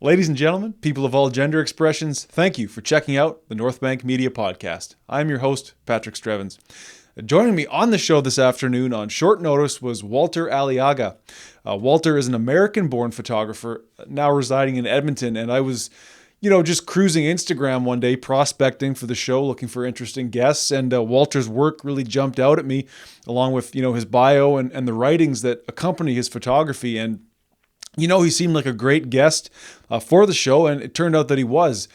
Ladies and gentlemen, people of all gender expressions, thank you for checking out the North Bank Media Podcast. I'm your host, Patrick Strevens. Joining me on the show this afternoon on short notice was Walter Aliaga. Walter is an American-born photographer now residing in Edmonton, and I was, just cruising Instagram one day, prospecting for the show, looking for interesting guests, and Walter's work really jumped out at me, along with, his bio and the writings that accompany his photography. And he seemed like a great guest for the show, and it turned out that he was.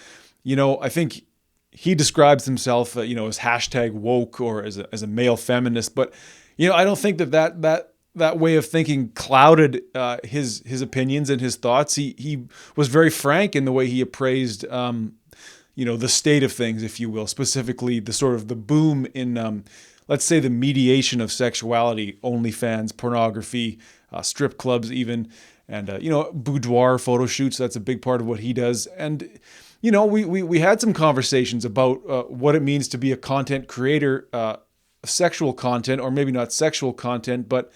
I think he describes himself, as hashtag woke or as a male feminist, but I don't think that way of thinking clouded his opinions and his thoughts. He was very frank in the way he appraised, the state of things, if you will, specifically the sort of the boom in, let's say, the mediation of sexuality, OnlyFans, pornography, strip clubs, even. And, boudoir photo shoots, that's a big part of what he does. And, we had some conversations about what it means to be a content creator, sexual content, or maybe not sexual content, but,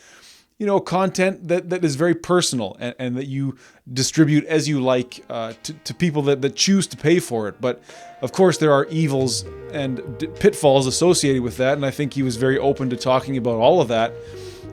content that is very personal and that you distribute as you like to people that choose to pay for it. But, of course, there are evils and pitfalls associated with that. And I think he was very open to talking about all of that.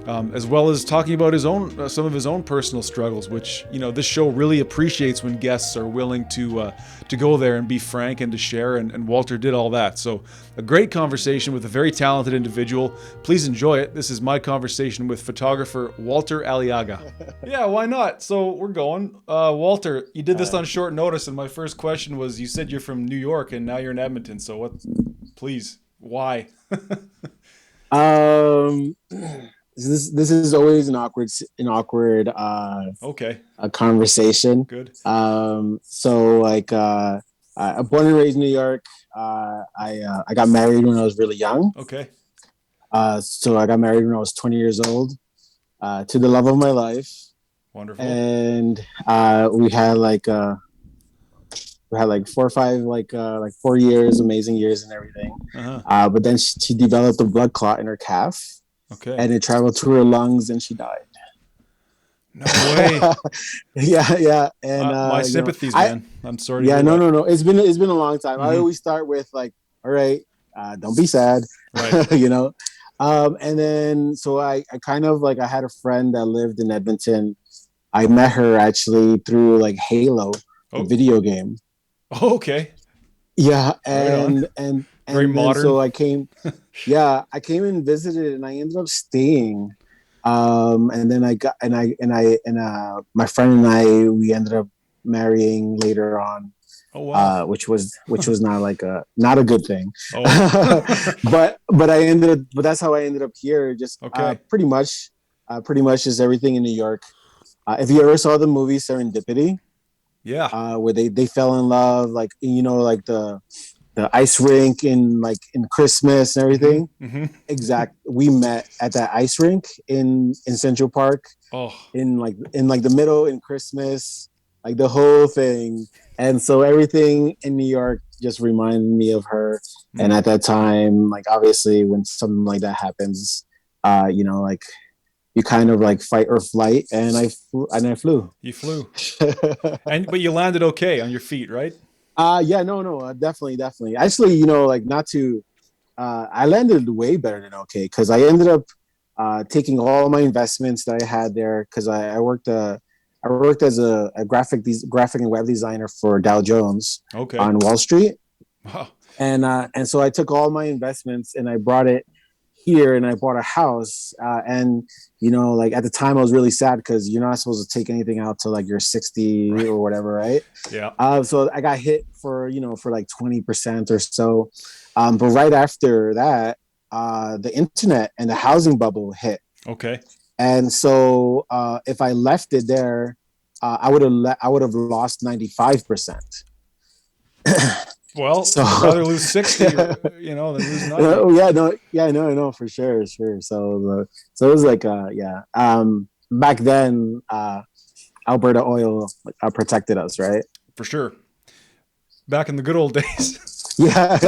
As well as talking about some of his own personal struggles, which this show really appreciates when guests are willing to go there and be frank and to share. And Walter did all that. So a great conversation with a very talented individual. Please enjoy it. This is my conversation with photographer Walter Aliaga. Yeah, why not? So we're going. Walter, you did this on short notice, and my first question was: you said you're from New York, and now you're in Edmonton. So what? Please, why? This is always an awkward Okay. a conversation. Good. I'm born and raised in New York. I got married when I was really young. Okay. So I got married when I was 20 years old to the love of my life. Wonderful. And we had like 4 or 5 4 years, amazing years and everything. Uh-huh. But then she developed a blood clot in her calf. Okay. And it traveled to her lungs, and she died. No way. Yeah. And my sympathies, man. I'm sorry. No. It's been a long time. Mm-hmm. I always start with all right, don't be sad, right. And then so I kind of I had a friend that lived in Edmonton. I met her actually through Halo, the video game. Oh, okay. Yeah, and very modern. So I came, I came and visited, and I ended up staying. And then my friend and I, we ended up marrying later on. Oh, wow. Which was not a good thing. Oh. but that's how I ended up here. Just pretty much just everything in New York. If you ever saw the movie Serendipity, where they fell in love, the ice rink in Christmas and everything. Mm-hmm. Exact. We met at that ice rink in Central Park. Oh. In the middle in Christmas, the whole thing. And so everything in New York just reminded me of her. Mm-hmm. And at that time, obviously when something like that happens, you kind of fight or flight, and I flew. You flew. But you landed okay on your feet, right? Definitely. Actually, not to, I landed way better than okay, because I ended up taking all my investments that I had there, because I worked as a graphic and web designer for Dow Jones on Wall Street. Wow. And so I took all my investments and I brought it here, and I bought a house. And at the time I was really sad, because you're not supposed to take anything out till you're 60 right. or whatever, right? Yeah. So I got hit for 20% or so. But right after that, the internet and the housing bubble hit. Okay. And so if I left it there, I would have lost 95%. Well, I'd rather lose 60, than lose 90. No, for sure. So it was back then, Alberta Oil protected us, right? For sure. Back in the good old days. Yeah.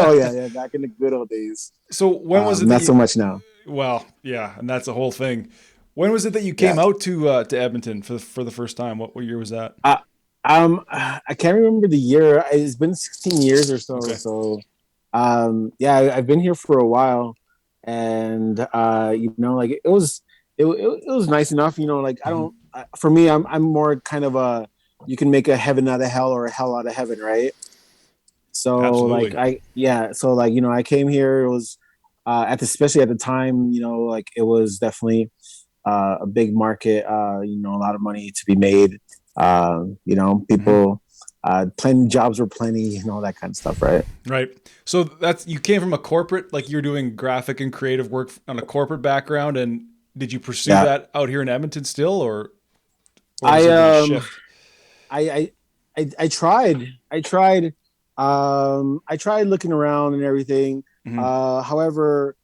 Back in the good old days. So when was it? Not so much now. Well, yeah, and that's the whole thing. When was it that you came out to Edmonton for the first time? What year was that? I can't remember the year. It's been 16 years or so. Okay. So, yeah, I've been here for a while, and like it was nice enough. Like I Hmm. don't. For me, I'm more kind of a you can make a heaven out of hell or a hell out of heaven, right? So like Absolutely. I came here. It was especially at the time, like it was definitely a big market, a lot of money to be made. Hmm. People, plenty jobs were plenty, and all that kind of stuff, right? Right. So that's you came from a corporate, like you're doing graphic and creative work on a corporate background, and did you pursue Yeah. that out here in Edmonton still, or was I there been a um shift? I tried. I tried looking around and everything. Hmm. However,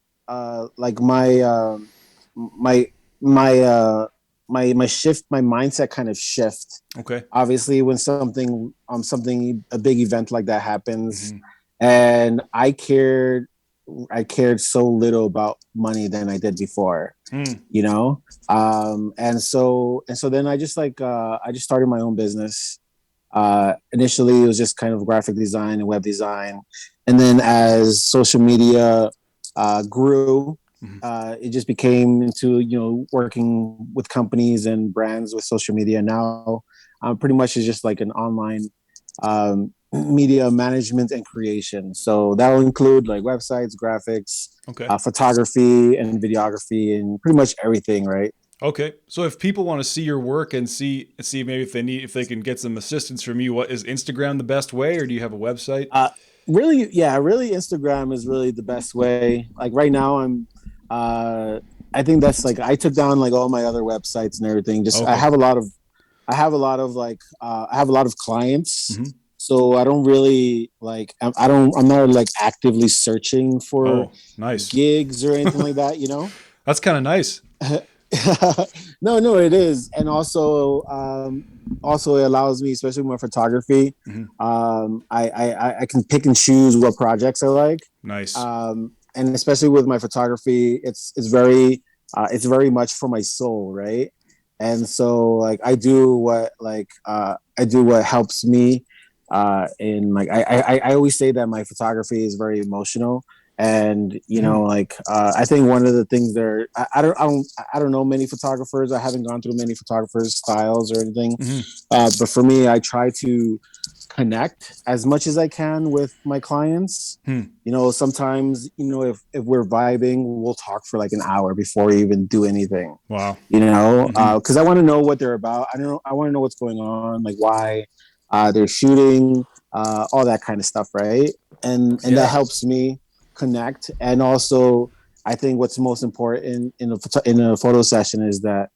like my my my shift, my mindset kind of shift. Okay. Obviously, when something a big event like that happens, Hmm. and I cared so little about money than I did before, Mm. you know. And so then I just started my own business. Initially, it was just kind of graphic design and web design, and then as social media grew, Hmm. it just became into working with companies and brands with social media. Now, pretty much is just like an online media management and creation. So that will include like websites, graphics, Okay. photography, and videography, and pretty much everything, right? Okay. So if people want to see your work and see maybe if they can get some assistance from you, what is Instagram the best way, or do you have a website? Uh, Really, yeah, really, Instagram is really the best way. Like right now, uh, I think that's like I took down like all my other websites and everything. Just Okay. I have a lot of clients, Hmm. so I don't really like I'm not like actively searching for Oh, nice. gigs or anything like that. That's kind of nice. No, it is, and also it allows me, especially with my photography. Hmm. I can pick and choose what projects I like, Nice. and especially with my photography, it's very much for my soul, right? And so like I do what helps me. In like I always say that my photography is very emotional, and Hmm. I think one of the things there, I don't know many photographers. I haven't gone through many photographers styles or anything, Hmm. but for me, I try to connect as much as I can with my clients. Hmm. Sometimes, if we're vibing, we'll talk for like an hour before we even do anything, Wow. Hmm. because I want to know what they're about. I want to know what's going on, like why they're shooting, all that kind of stuff, right? And that Yeah. helps me connect. And also, I think what's most important in a photo session is that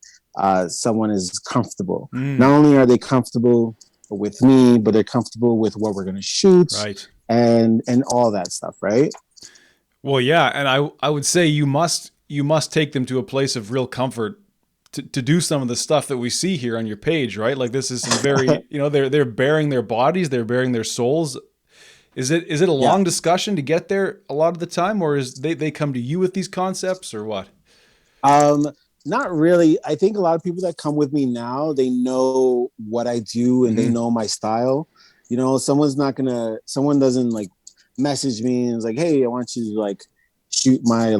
someone is comfortable. Not Mm. only are they comfortable with me, but they're comfortable with what we're going to shoot Right. and all that stuff, right? Well, yeah, and I would say you must take them to a place of real comfort to do some of the stuff that we see here on your page, right? Like this is some very, they're bearing their bodies, they're bearing their souls. Is it a Yeah. long discussion to get there a lot of the time, or is they come to you with these concepts, or what? Um, Not really. I think a lot of people that come with me now, they know what I do and they Hmm. know my style. Someone doesn't like message me and is like, hey, I want you to like shoot my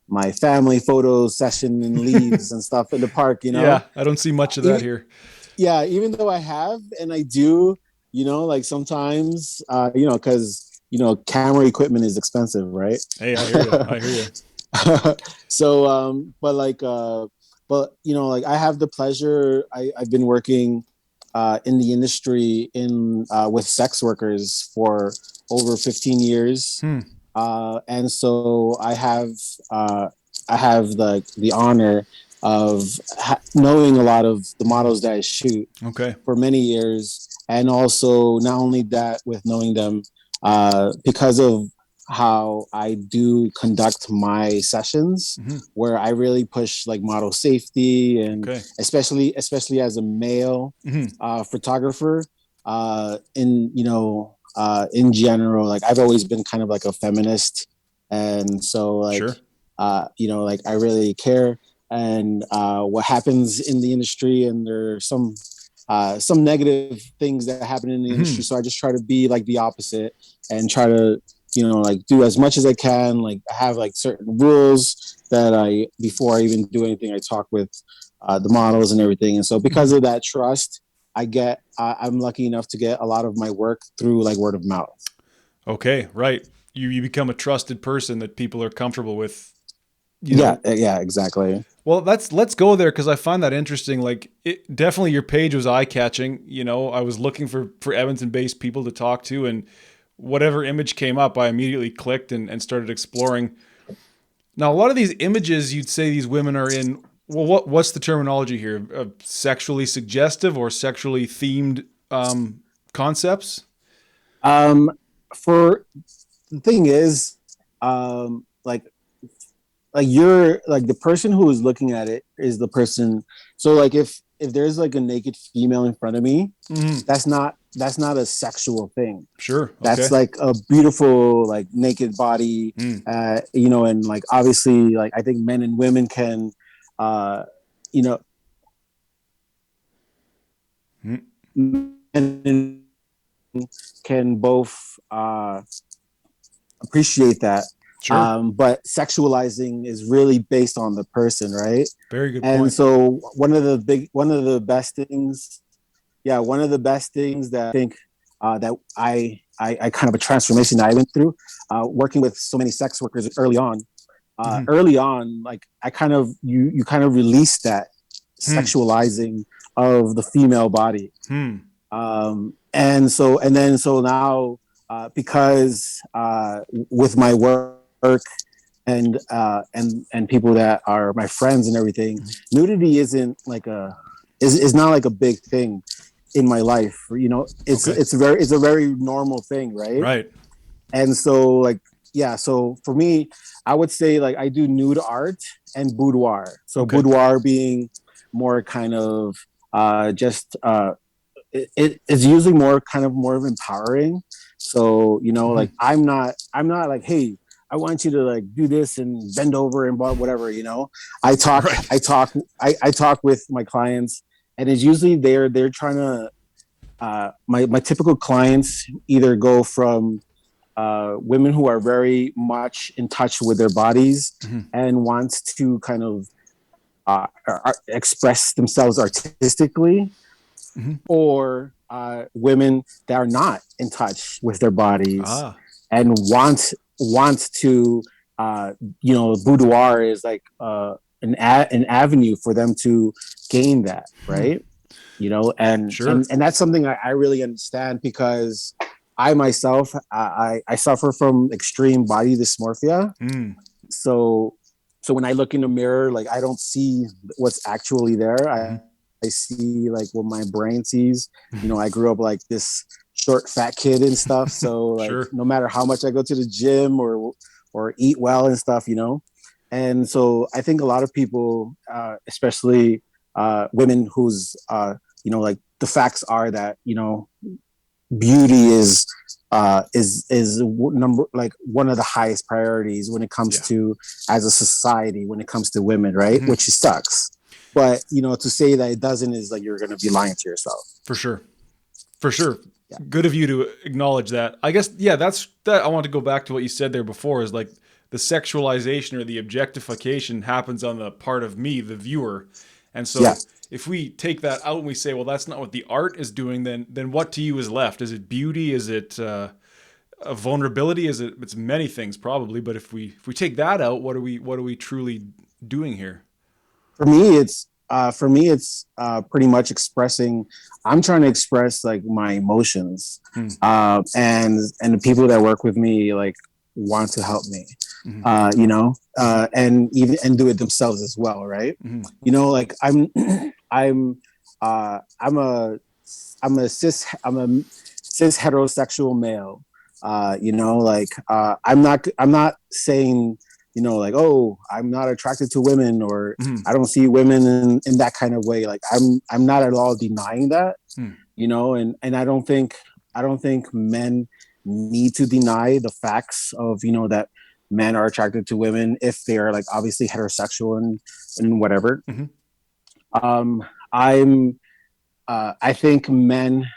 my family photo session in Leeds and stuff in the park. Yeah, I don't see much of that Even, here. yeah, even though I have and I do, like sometimes, because camera equipment is expensive, right? Hey, I hear you. I hear you. So but like I have the pleasure. I've been working in the industry in with sex workers for over 15 years, Hmm. and so uh, I have the honor of knowing a lot of the models that I shoot Okay. for many years, and also not only that, with knowing them, because of how I do conduct my sessions, Hmm. where I really push like model safety, and Okay. especially as a male Hmm. photographer, in general, like I've always been kind of like a feminist, and so Sure. like I really care and what happens in the industry, and there's some some negative things that happen in the industry. So I just try to be like the opposite and try to, like do as much as I can. Like I have like certain rules that before I even do anything, I talk with the models and everything. And so because of that trust, I'm lucky enough to get a lot of my work through like word of mouth. Okay, right. You become a trusted person that people are comfortable with. Yeah, exactly. Well, let's go there because I find that interesting. Like, definitely your page was eye catching. I was looking for Edmonton based people to talk to, and whatever image came up, I immediately clicked and started exploring. Now, a lot of these images, you'd say these women are in. Well, what's the terminology here? Sexually suggestive or sexually themed concepts? For the thing is, like you're like the person who is looking at it is the person. So like if there's like a naked female in front of me, that's not a sexual thing. Sure. Okay. That's like a beautiful like naked body, and like obviously like I think men and women can, you know, men can both appreciate that. Sure. But sexualizing is really based on the person, right? Very good And point. so one of the best things, one of the best things that I think that I kind of a transformation that I went through, working with so many sex workers early on. Like I kind of you kind of release that sexualizing of the female body. So now because with my work and people that are my friends and everything, nudity isn't like is not like a big thing in my life. It's a very normal thing, right? Right. And so like so for me, I would say like I do nude art and boudoir. So boudoir being more kind of just it's usually more of empowering. So like I'm not like, hey, I want you to like do this and bend over and whatever. I talk I talk with my clients, and it's usually they're trying to my typical clients either go from women who are very much in touch with their bodies and wants to kind of express themselves artistically, or women that are not in touch with their bodies and want to boudoir is like an avenue for them to gain that, right? And that's something I really understand, because I myself I suffer from extreme body dysmorphia. So when I look in the mirror, like I don't see what's actually there. I see like what my brain sees. I grew up like this short, fat kid and stuff. So like no matter how much I go to the gym or eat well and stuff, And so I think a lot of people, especially women who's, like the facts are that, beauty is number like one of the highest priorities when it comes to as a society, when it comes to women, right? Which sucks. But to say that it doesn't is like you're going to be lying to yourself. For sure. Yeah. Good of you to acknowledge that. I guess that's that. I want to go back to what you said there before, is like the sexualization or the objectification happens on the part of me, the viewer. And so if we take that out and we say, well, that's not what the art is doing, then what to you is left? Is it beauty? Is it a vulnerability? It's many things probably, but if we take that out, what are we truly doing here? For me, it's pretty much expressing. I'm trying to express like my emotions, and the people that work with me like want to help me, and do it themselves as well, right? Like I'm a cis heterosexual male. I'm not saying like, oh, I'm not attracted to women, or I don't see women in that kind of way. Like I'm not at all denying that, and I don't think men need to deny the facts of, that men are attracted to women if they're like obviously heterosexual and whatever. I'm I think men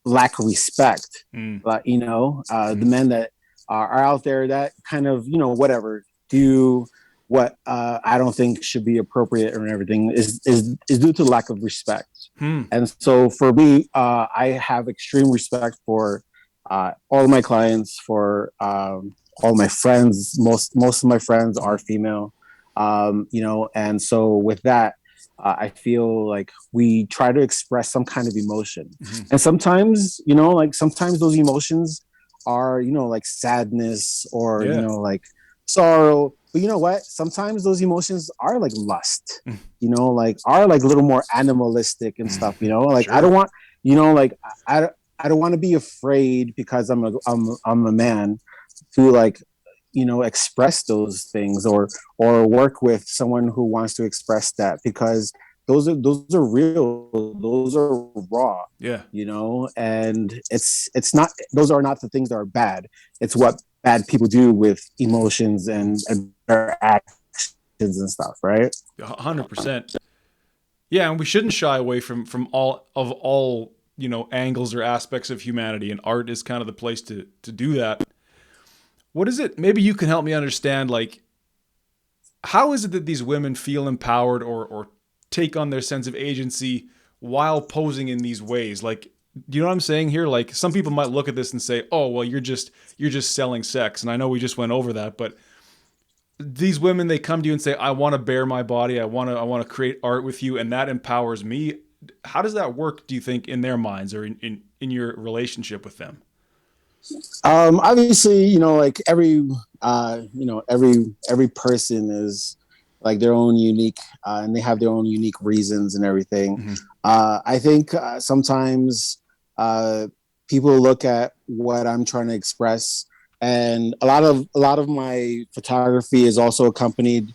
lack respect. Mm. The men that are out there that kind of, whatever, do what I don't think should be appropriate and everything is due to lack of respect. Hmm. And so for me, I have extreme respect for all of my clients, for all my friends. Most of my friends are female, and so with that, I feel like we try to express some kind of emotion. Mm-hmm. And sometimes, sometimes those emotions are, like sadness or, Yeah. like sorrow. But you know what? Sometimes those emotions are like lust, are like a little more animalistic and stuff, like Sure. I don't want, I, I don't want to be afraid because I'm a man to like, express those things or work with someone who wants to express that, because those are real, those are raw. Yeah. And it's not, those are not the things that are bad. It's what bad people do with emotions and their actions and stuff, right? 100%. Yeah, and we shouldn't shy away from all angles or aspects of humanity, and art is kind of the place to do that. What is it? Maybe you can help me understand, like, how is it that these women feel empowered or take on their sense of agency while posing in these ways? Like, do you know what I'm saying here? Like, some people might look at this and say, "Oh, well, you're just selling sex." And I know we just went over that, but these women, they come to you and say, "I want to bare my body. I want to create art with you, and that empowers me." How does that work, do you think, in their minds or in your relationship with them? Obviously, like every person is like their own unique, and they have their own unique reasons and everything. Mm-hmm. I think sometimes people look at what I'm trying to express, and a lot of my photography is also accompanied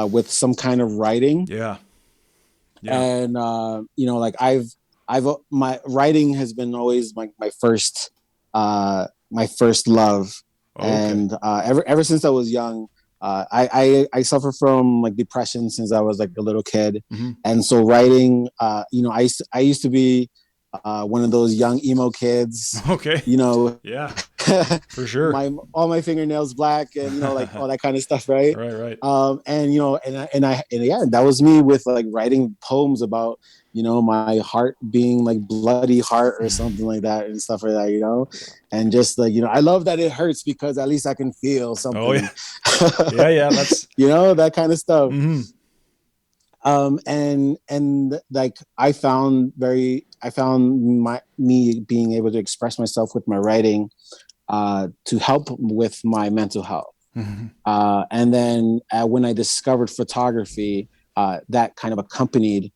with some kind of writing. Yeah. Yeah. And like I've my writing has been always my first love. Oh, okay. And ever since I was young, I suffer from like depression since I was like a little kid. Mm-hmm. And so writing, I used to be one of those young emo kids, Okay. Yeah, for sure. all my fingernails black and like all that kind of stuff, right? Right. Right. And yeah, that was me with like writing poems about my heart being like bloody heart or something like that and stuff like that, and just like I love that it hurts because at least I can feel something. Oh yeah. Yeah. That's that kind of stuff. mm-hmm. And like I found me being able to express myself with my writing to help with my mental health. Mm-hmm. And then when I discovered photography, that kind of accompanied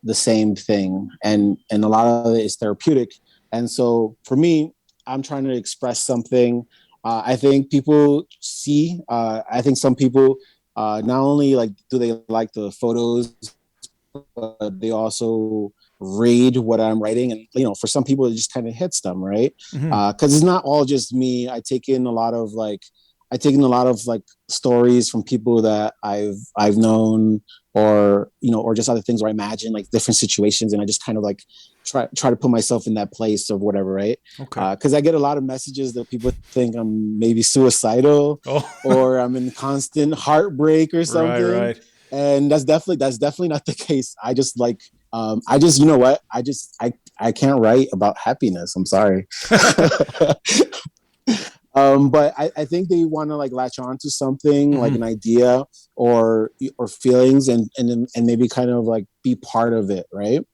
the same thing, and a lot of it is therapeutic. And so for me, I'm trying to express something. I think people see. I think some people not only like do they like the photos, but they also read what I'm writing, and for some people it just kind of hits them, right? Mm-hmm. Because it's not all just me. I take in a lot of like stories from people that I've known, or or just other things where I imagine like different situations, and I just kind of like try to put myself in that place or whatever, right? Okay. Because I get a lot of messages that people think I'm maybe suicidal Oh. or I'm in constant heartbreak or something. Right. And that's definitely not the case. I just like I just what I can't write about happiness. I'm sorry. But I think they want to like latch on to something, like an idea or feelings, and maybe kind of like be part of it, right?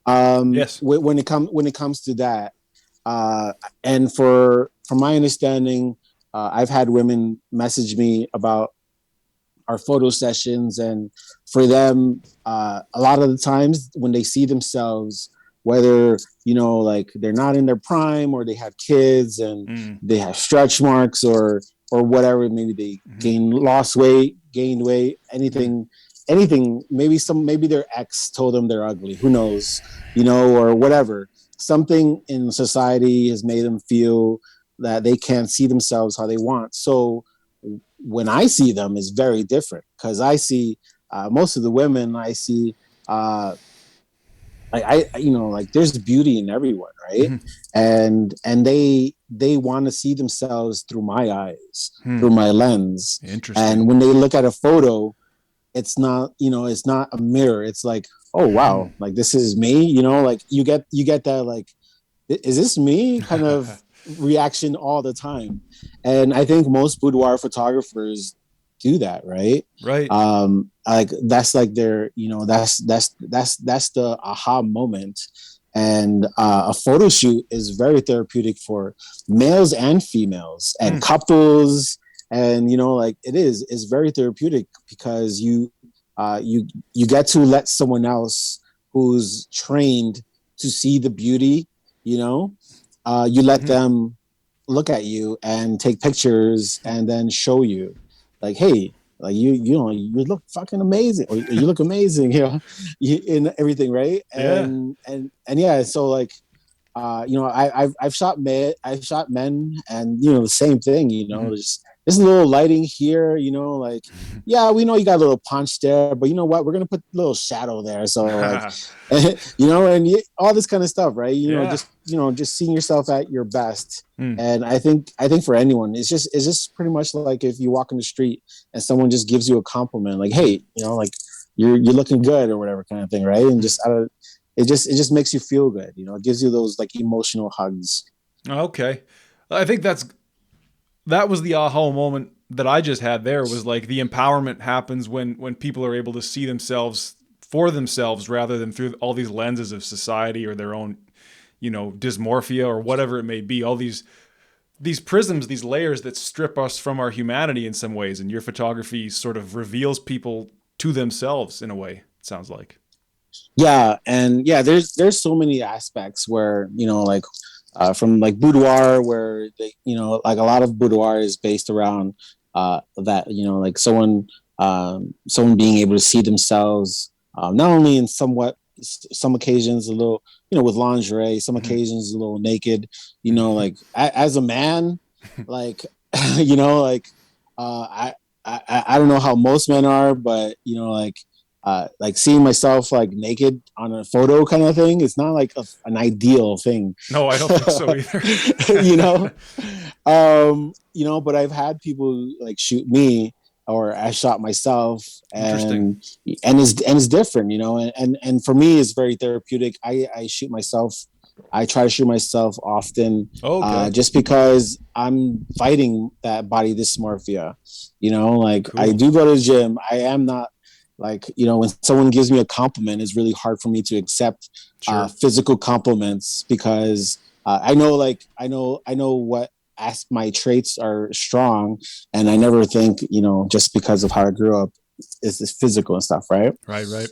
Yes. When it comes to that, and from my understanding, I've had women message me about our photo sessions, and for them, a lot of the times when they see themselves, whether like they're not in their prime or they have kids and they have stretch marks or whatever, maybe they gained weight, anything, maybe their ex told them they're ugly, who knows, or whatever, something in society has made them feel that they can't see themselves how they want. So when I see them is very different, because I see most of the women I see like there's beauty in everyone, right? Mhm. And they want to see themselves through my eyes, Hmm. through my lens. Interesting. And when they look at a photo, it's not a mirror. It's like, oh wow, like this is me, like you get that, like, is this me kind of reaction all the time. And I think most boudoir photographers do that, right? Right. Like that's like their, that's the aha moment. And a photo shoot is very therapeutic for males and females Hmm. and couples. And like it's very therapeutic because you get to let someone else who's trained to see the beauty, you let Mhm. them look at you and take pictures and then show you, like, hey, like you look fucking amazing, or you look amazing, in everything, right? Yeah. And yeah, so like, I've shot men, and the same thing, Mhm. there's a little lighting here, like, yeah, we know you got a little punch there, but you know what? We're gonna put a little shadow there, so like, all this kind of stuff, right? Yeah. Just seeing yourself at your best. Hmm. And I think for anyone, it's just pretty much like if you walk in the street and someone just gives you a compliment, like, hey, like, you're looking good, or whatever kind of thing, right? And just it just makes you feel good. It gives you those like emotional hugs. Okay. I think that was the aha moment that I just had there, was like the empowerment happens when people are able to see themselves for themselves rather than through all these lenses of society or their own, dysmorphia or whatever it may be. All these prisms, these layers that strip us from our humanity in some ways, and your photography sort of reveals people to themselves in a way, it sounds like. Yeah, and yeah, there's so many aspects where, like, from like boudoir, where they, like a lot of boudoir is based around that, like someone being able to see themselves, not only in some occasions a little, with lingerie, some Mhm. occasions a little naked, like as a man, like, like, I don't know how most men are, but like seeing myself like naked on a photo kind of thing, it's not like an ideal thing. No, I don't think so either. you know but I've had people like shoot me, or I shot myself, Interesting. and it's different, and for me it's very therapeutic. I shoot myself. I try to shoot myself often, Okay. just because I'm fighting that body dysmorphia. Like, I Cool. do go to the gym. I am not, like, when someone gives me a compliment, it's really hard for me to accept Sure. physical compliments, because I know what as my traits are strong, and I never think, just because of how I grew up, is physical and stuff, right? Right, right.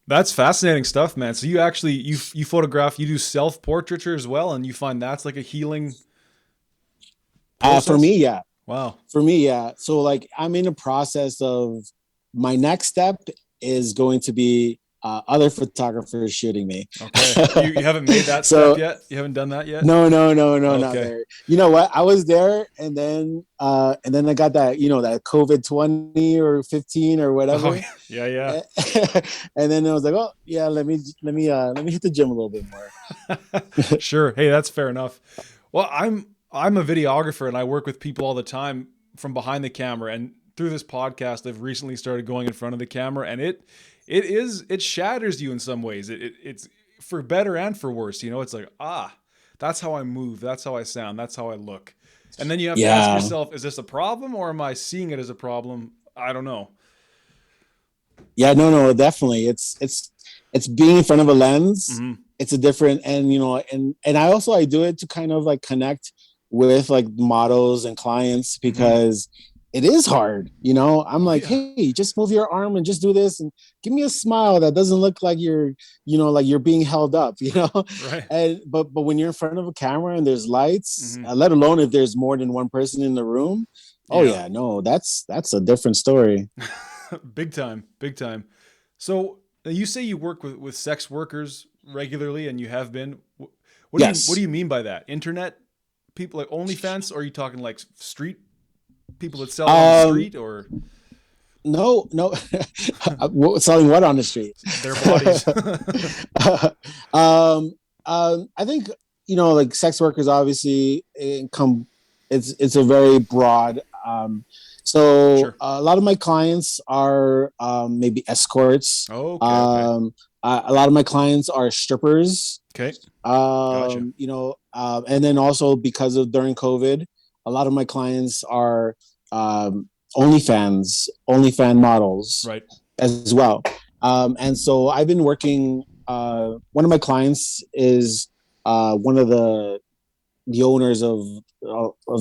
That's fascinating stuff, man. So you actually you photograph, you do self-portraiture as well, and you find that's like a healing For process? me, yeah. Wow. For me, yeah. So like, I'm in a process of, my next step is going to be other photographers shooting me. Okay. You haven't made that step So yet? You haven't done that yet? no, no, no, no, not Okay. there. You know what? I was there, and then I got that, that COVID 20 or 15 or Oh, whatever. yeah, yeah. And then I was like, oh yeah, let me hit the gym a little bit more. Sure. Hey, that's fair enough. Well, I'm a videographer and I work with people all the time from behind the camera, and through this podcast I've recently started going in front of the camera, and it shatters you in some ways. It's for better and for worse, it's like, that's how I move, that's how I sound, that's how I look. And then you have to ask Yeah, yourself, is this a problem or am I seeing it as a problem? I don't know. yeah, no, no, definitely. It's being in front of a lens. Mhm. It's a different, and I do it to kind of like connect with like models and clients, Mhm. because it is hard. I'm Oh like, yeah. hey, just move your arm and just do this, and give me a smile that doesn't look like like you're being held up. Right. And but when you're in front of a camera and there's lights, Mhm. let alone if there's more than one person in the room. Oh Yeah. yeah, no, that's a different story. Big time, big time. So you say you work with sex workers regularly, and you have been. What do Yes. you mean by that? Internet people, like OnlyFans, or are you talking like street people that sell on the Um, street, or? No. Selling what on the street? Their bodies. I think like sex workers obviously it's a very broad. So Sure. a lot of my clients are maybe escorts. Okay. A lot of my clients are strippers. Okay. Gotcha. And then also because of during COVID, a lot of my clients are OnlyFans models Right. as well. And so I've been working. One of my clients is one of the owners of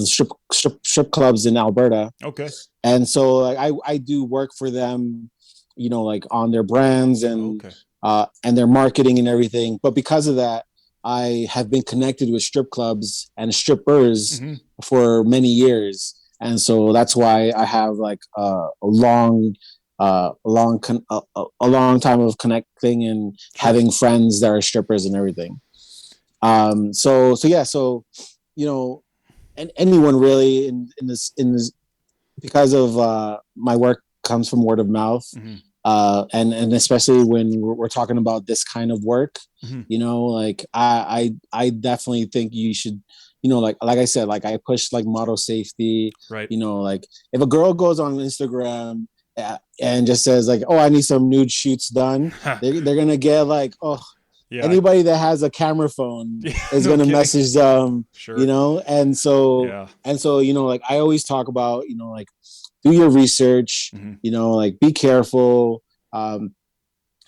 strip clubs in Alberta, Okay. and so like, I do work for them, like on their brands Okay. and their marketing and everything. But because of that, I have been connected with strip clubs and strippers Mm-hmm. for many years, and so that's why I have like a long time of connecting and Sure. having friends that are strippers and everything. So yeah, you know, and anyone really in this because of my work comes from word of mouth, Mm-hmm. and especially when we're talking about this kind of work, Mm-hmm. like I definitely think you should, like I said, like I push like model safety, Right. like if a girl goes on Instagram and just says like, oh, I need some nude shoots done, they're gonna get like, oh, Yeah. anybody that has a camera phone is No gonna kidding. message them, Sure. and so Yeah. like I always talk about, like do your research, Mm-hmm. like be careful,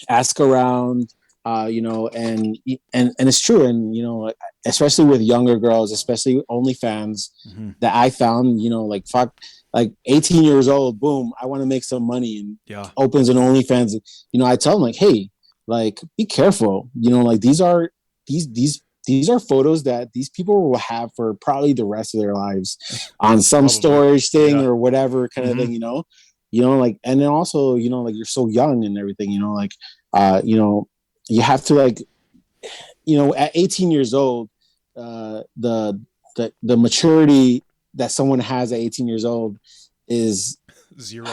ask around, and it's true, and like, especially with younger girls, especially OnlyFans, Mm-hmm. that I found, like fuck, like 18 years old, boom, I want to make some money, and Yeah. opens an OnlyFans. I tell them like, hey, like be careful, like these are photos that these people will have for probably the rest of their lives on some Probably. storage thing Yeah. or whatever kind of Mm-hmm. thing, like, and then also, like you're so young and everything, like, you have to like, at 18 years old, the maturity that someone has at 18 years old is, Zero.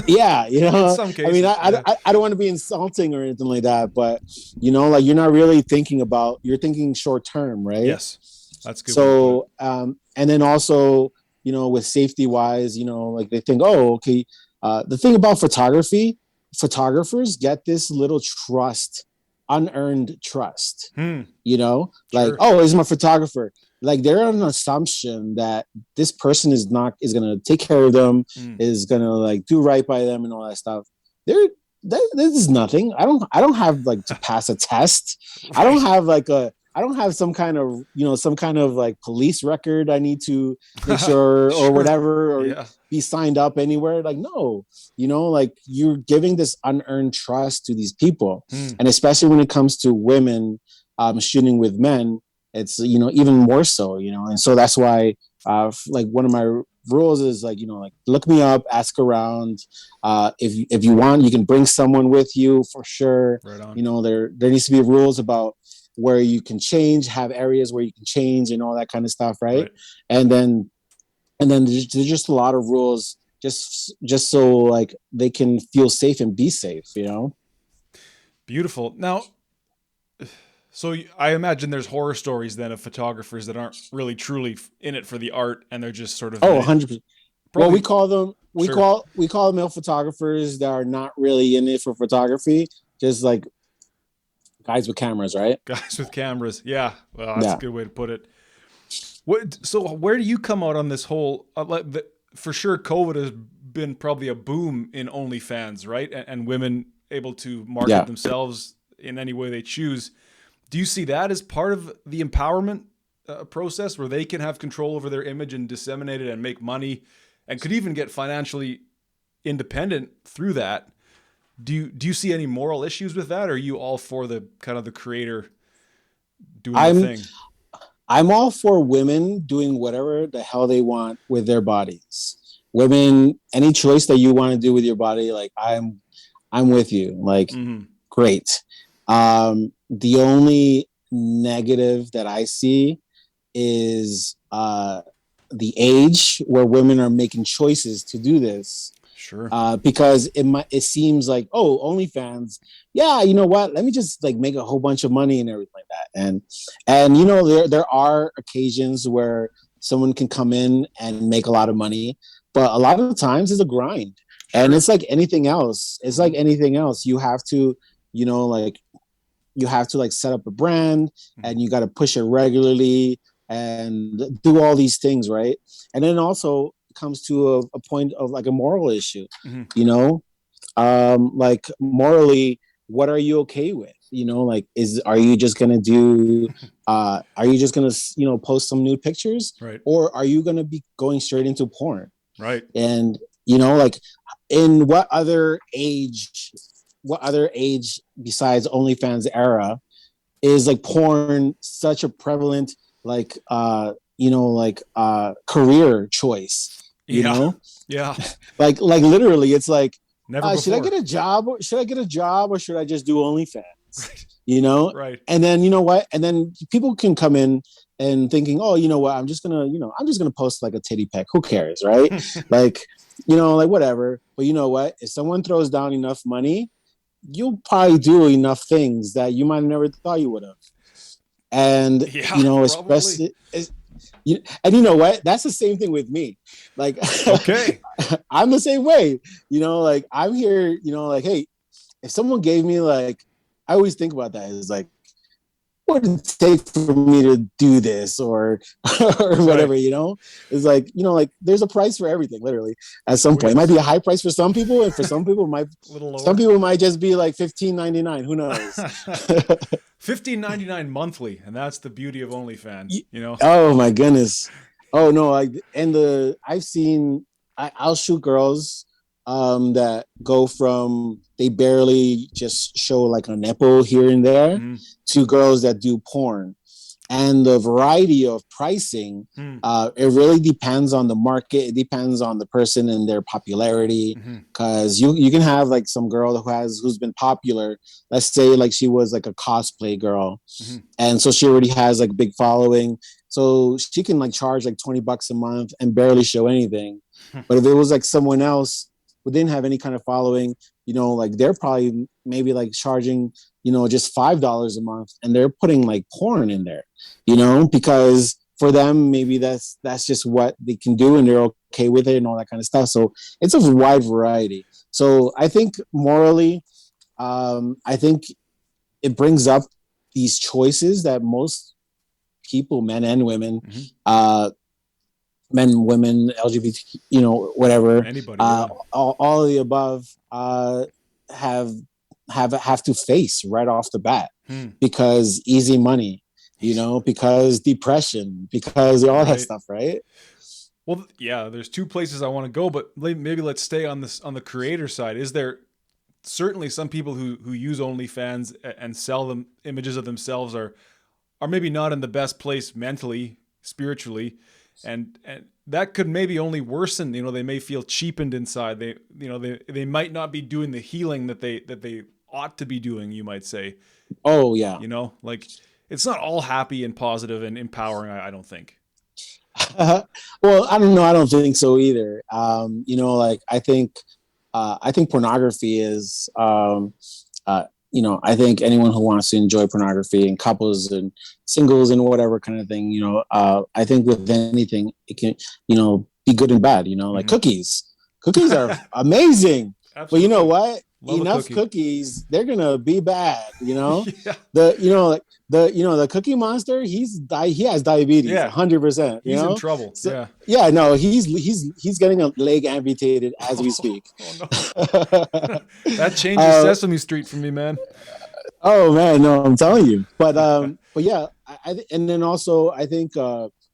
yeah, In some I mean, cases. Yeah. I don't want to be insulting or anything like that, but like you're not really thinking about, you're thinking short term, right? Yes. That's a good way to put it. So, and then also, with safety wise, like they think, oh, okay. The thing about photographers get this little trust, unearned trust, like, Sure. oh, he's my photographer. Like they're on an assumption that this person is going to take care of them, Mm. is going to like do right by them and all that stuff. This is nothing. I don't have like to pass a test. Right. I don't have some kind of, some kind of like police record I need to make sure or Sure. whatever, or Yeah. be signed up anywhere. Like, no, like you're giving this unearned trust to these people. Mm. And especially when it comes to women shooting with men, it's, even more so, and so that's why, like one of my rules is like, like look me up, ask around. If you want, you can bring someone with you for sure. Right on. There needs to be rules about where you can change, have areas where you can change and all that kind of stuff, right? And then there's just a lot of rules, just so like they can feel safe and be safe. Beautiful. Now, so I imagine there's horror stories then of photographers that aren't really truly in it for the art, and they're just sort of Oh, 100%. Well, probably we call them sure male photographers that are not really in it for photography, just like guys with cameras, right? guys with cameras. Yeah, well, that's a Yeah. good way to put it. So where do you come out on this whole? For sure, COVID has been probably a boom in OnlyFans, right? And women able to market Yeah. themselves in any way they choose. Do you see that as part of the empowerment process, where they can have control over their image and disseminate it and make money, and could even get financially independent through that? Do you see any moral issues with that, or are you all for the kind of the creator doing the I'm thing? I'm all for women doing whatever the hell they want with their bodies. Women, any choice that you want to do with your body, like I'm with you. Like, Mm-hmm. great. The only negative that I see is the age where women are making choices to do this. Sure. Because it seems like, oh, OnlyFans, yeah, you know what? Let me just like make a whole bunch of money and everything like that. And you know, there are occasions where someone can come in and make a lot of money, but a lot of the times it's a grind. And Sure. it's like anything else. It's like anything else. You have to, you know, like you have to like set up a brand and you got to push it regularly and do all these things, right? And then also comes to a point of like a moral issue, you know, like morally, what are you okay with? You know, like are you just gonna do are you just gonna, you know, post some nude pictures, Right. or are you gonna be going straight into porn? Right. And you know, like in what other age besides OnlyFans era is like porn such a prevalent like you know, like career choice, you Yeah. know? Yeah. Like literally it's like, Never before. should I get a job, or should I just do OnlyFans? Right. You know? Right. And then you know what? And then people can come in and thinking, oh, you know what, I'm just gonna post like a titty pic. Who cares, right? Like, you know, like whatever. But you know what? If someone throws down enough money, you'll probably do enough things that you might have never thought you would have. And Yeah, you know, probably. and you know what? That's the same thing with me. Like, Okay. I'm the same way. You know, like I'm here. You know, like, hey, if someone gave me like, I always think about that. It's like, what would it take for me to do this or or whatever, Right. you know? It's like, you know, like there's a price for everything, literally. At some Oh, point, it might yes. be a high price for some people, and for some people, A little some lower. people might just be like $15.99. Who knows? $15.99 monthly, and that's the beauty of OnlyFans. You know. Oh my goodness. Oh no, I've seen, I'll shoot girls that go from they barely just show like a nipple here and there to girls that do porn. And the variety of pricing, it really depends on the market. It depends on the person and their popularity. Because you can have like some girl who's been popular. Let's say like she was like a cosplay girl, and so she already has like a big following. So she can like charge like $20 a month and barely show anything. But if it was like someone else who didn't have any kind of following, you know, like they're probably maybe like charging, you know, just $5 a month, and they're putting like porn in there, you know, because for them maybe that's just what they can do and they're okay with it and all that kind of stuff. So it's a wide variety. So I think morally, I think it brings up these choices that most people, men and women, men, women, LGBT, you know, whatever, Anybody, yeah. all of the above, have to face right off the bat, because easy money, you know, because depression, because all that stuff, right? Well, yeah, there's two places I want to go, but maybe let's stay on this, on the creator side. Is there certainly some people who use OnlyFans and sell them images of themselves are maybe not in the best place mentally, spiritually, and that could maybe only worsen. You know, they may feel cheapened inside. They might not be doing the healing that they ought to be doing, you might say. Oh yeah. You know, like it's not all happy and positive and empowering, I don't think. Well, I don't know. I don't think so either. You know, like I think pornography is, you know, I think anyone who wants to enjoy pornography, and couples and singles and whatever kind of thing, you know, I think with anything, it can, you know, be good and bad, you know, like cookies are amazing. Absolutely. But you know what? Love enough cookies, they're gonna be bad, you know. Yeah. The Cookie Monster, he has diabetes, Yeah. 100%. He's in trouble. So, yeah, no, he's getting a leg amputated as we speak. Oh no. That changes Sesame Street for me, man. Oh man, no, I'm telling you. But yeah, and then also I think,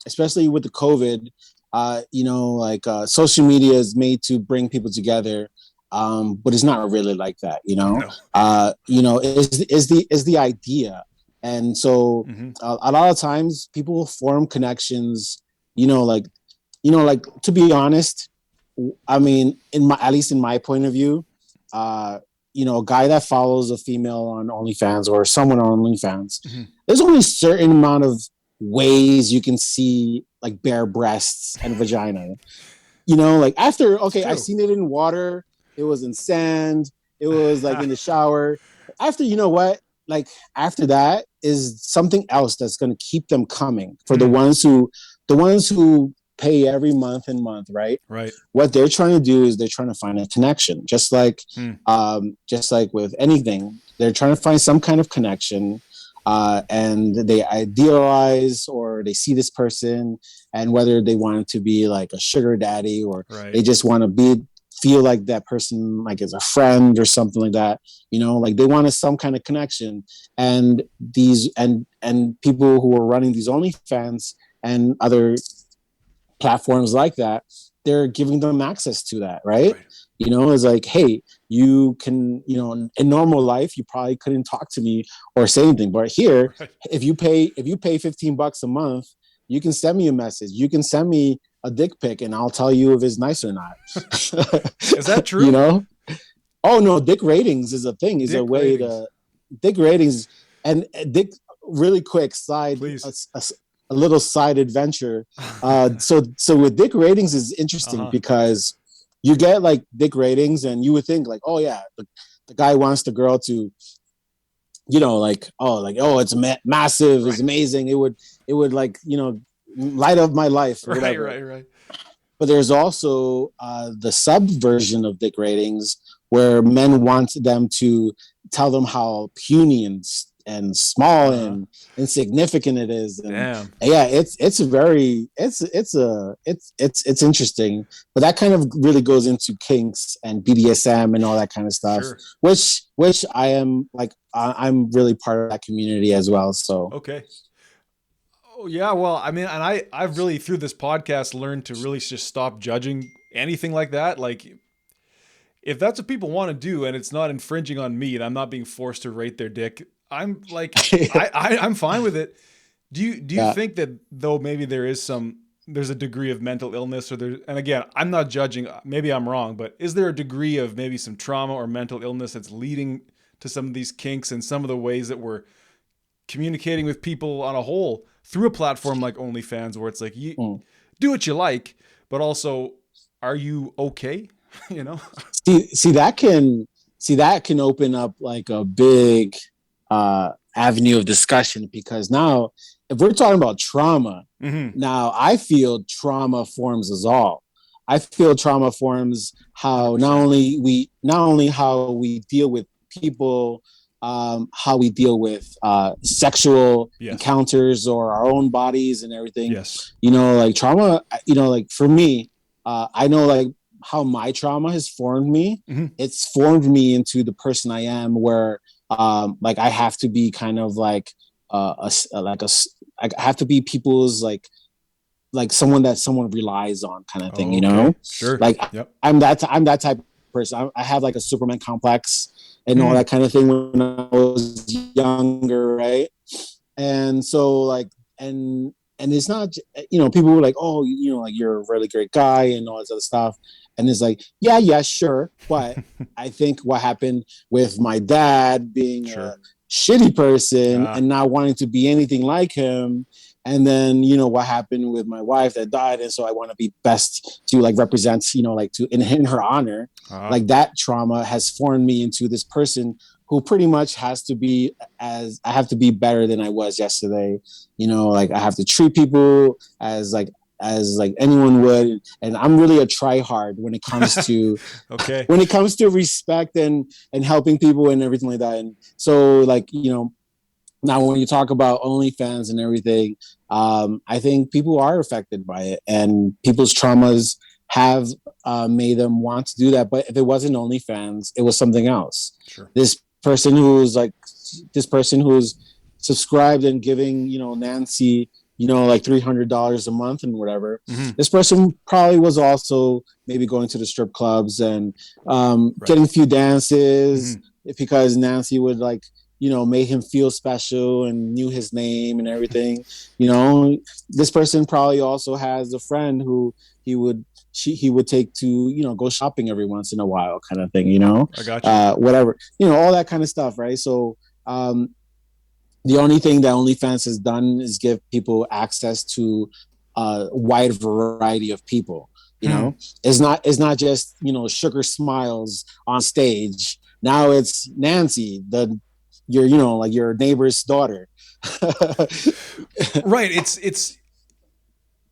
especially with the COVID, you know, like social media is made to bring people together. But it's not really like that, you know. No. You know, is the idea, and so a lot of times people will form connections. You know, like to be honest, I mean, at least in my point of view, you know, a guy that follows a female on OnlyFans or someone on OnlyFans, there's only a certain amount of ways you can see like bare breasts and vagina. you know, like after, It's okay, I true. seen it in water, it was in sand, it was like in the shower. After, you know what? Like after that is something else that's going to keep them coming for Mm, the ones who pay every month and month, right? right. What they're trying to do is they're trying to find a connection, Mm, just like with anything, they're trying to find some kind of connection, and they idealize or they see this person, and whether they want it to be like a sugar daddy or right. they just want to be feel like that person like is a friend or something like that, you know, like they want some kind of connection. And these and people who are running these OnlyFans and other platforms like that, they're giving them access to that, right? Right. You know, it's like, hey, you can, you know, in normal life, you probably couldn't talk to me or say anything. But here, Right. if you pay $15 a month, you can send me a message. You can send me a dick pic and I'll tell you if it's nice or not. Is that You true? know? Oh no, dick ratings is a thing, is a Dick way ratings. to dick ratings and dick really quick side Please. a little side adventure. So with dick ratings is interesting Uh-huh. because you get like dick ratings and you would think like, oh yeah, the guy wants the girl to, you know, like oh it's massive, it's Right. amazing, it would like, you know, light up my life or Right, whatever. right, right. But there's also the sub version of dick ratings where men want them to tell them how puny and small Uh-huh. and insignificant it is. And Damn. yeah, it's very it's interesting. But that kind of really goes into kinks and BDSM and all that kind of stuff, Sure. which I am like I'm really part of that community as well. So Okay. Oh yeah, well, I mean, and I've really through this podcast learned to really just stop judging anything like that. Like if that's what people want to do and it's not infringing on me and I'm not being forced to rate their dick, I'm like I'm fine with it. Do you yeah. think that though maybe there's a degree of mental illness or there, and again, I'm not judging, maybe I'm wrong, but is there a degree of maybe some trauma or mental illness that's leading to some of these kinks and some of the ways that we're communicating with people on a whole through a platform like OnlyFans, where it's like you Mm. do what you like, but also, are you okay? you know? see that can open up like a big avenue of discussion, because now if we're talking about trauma, Mm-hmm. now I feel trauma forms us all. I feel trauma forms how 100%. not only how we deal with people, how we deal with sexual Yes. encounters or our own bodies and everything. Yes. You know, like trauma, you know, like for me, I know like how my trauma has formed me. Mm-hmm. It's formed me into the person I am, where like I have to be kind of like like a I have to be people's like someone that someone relies on kind of thing, you Okay. know? Sure. Like Yep. I'm that type of person. I have like a Superman complex and all Hmm. that kind of thing when I was younger, right? And so like and it's not, you know, people were like, oh, you know, like you're a really great guy and all this other stuff, and it's like, yeah, sure, but I think what happened with my dad being a Sure. shitty person Ah. and not wanting to be anything like him, and then you know what happened with my wife that died, and so I want to be best to like represent, you know, like to in her honor, Ah. like that trauma has formed me into this person who pretty much has to be, as I have to be better than I was yesterday. You know, like I have to treat people as like anyone would, and I'm really a try hard Okay. when it comes to respect and helping people and everything like that. And so like, you know, now when you talk about OnlyFans and everything, I think people are affected by it, and people's traumas have made them want to do that. But if it wasn't OnlyFans, it was something else. Sure. This person who's like this person who's subscribed and giving, you know, Nancy, you know, like $300 a month and whatever. Mm-hmm. This person probably was also maybe going to the strip clubs and Right. getting a few dances Mm-hmm. because Nancy would like, you know, made him feel special and knew his name and everything. You know, this person probably also has a friend who he would he would take to, you know, go shopping every once in a while kind of thing, you know, I got you. whatever, you know, all that kind of stuff, right? So the only thing that OnlyFans has done is give people access to a wide variety of people. You know, it's not just, you know, sugar smiles on stage. Now it's Nancy, your, you know, like your neighbor's daughter. Right.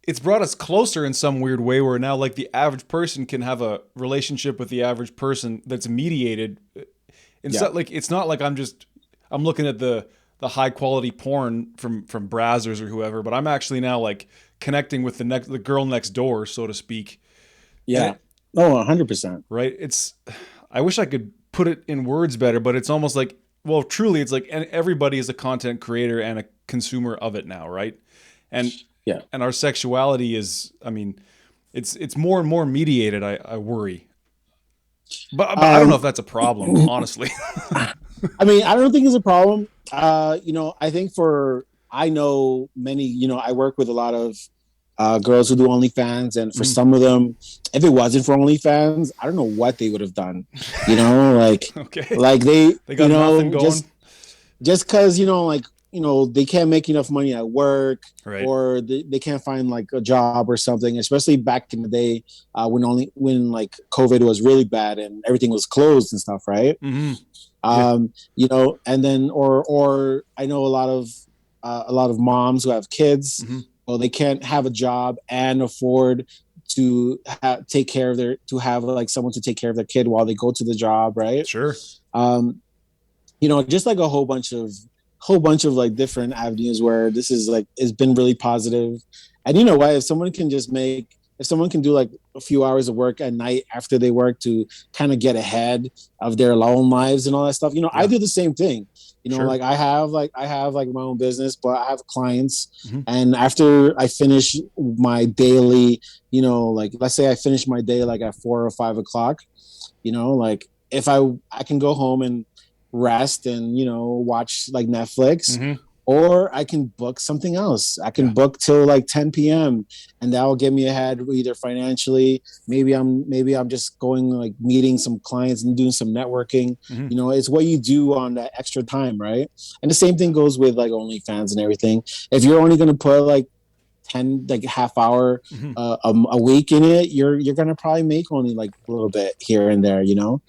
It's brought us closer in some weird way where now like the average person can have a relationship with the average person that's mediated. Instead, like it's not like I'm looking at the high quality porn from Brazzers or whoever, but I'm actually now like connecting with the girl next door, so to speak. Yeah. Oh, 100%. Right. I wish I could put it in words better, but it's almost like, well, truly it's like everybody is a content creator and a consumer of it now. Right. And, Yeah. and our sexuality is, I mean, it's more and more mediated. I worry, but I don't know if that's a problem, honestly. I mean, I don't think it's a problem. You know, I know many, you know, I work with a lot of girls who do OnlyFans, and for some of them, if it wasn't for OnlyFans, I don't know what they would have done. You know, like, Okay. like they got you know, nothing going. Just because, you know, like, you know, they can't make enough money at work, Right. or they can't find like a job or something, especially back in the day when like COVID was really bad and everything was closed and stuff, right? You know, and then or I know a lot of moms who have kids. Well, they can't have a job and afford to take care of to have like someone to take care of their kid while they go to the job, right? Sure. You know, just like a whole bunch of like different avenues where this is like, it's been really positive. And you know what, if someone can do like a few hours of work at night after they work to kind of get ahead of their own lives and all that stuff, you know, I do the same thing. You know, Sure. like I have like my own business, but I have clients, and after I finish my daily, you know, like let's say I finish my day like at 4 or 5 o'clock, you know, like if I can go home and rest and, you know, watch like Netflix, or I can book something else. I can book till like 10 p.m. and that will get me ahead either financially. Maybe I'm just going like meeting some clients and doing some networking. You know, it's what you do on that extra time, right? And the same thing goes with like OnlyFans and everything. If you're only going to put like 10 like half hour a week in it, you're gonna probably make only like a little bit here and there, you know.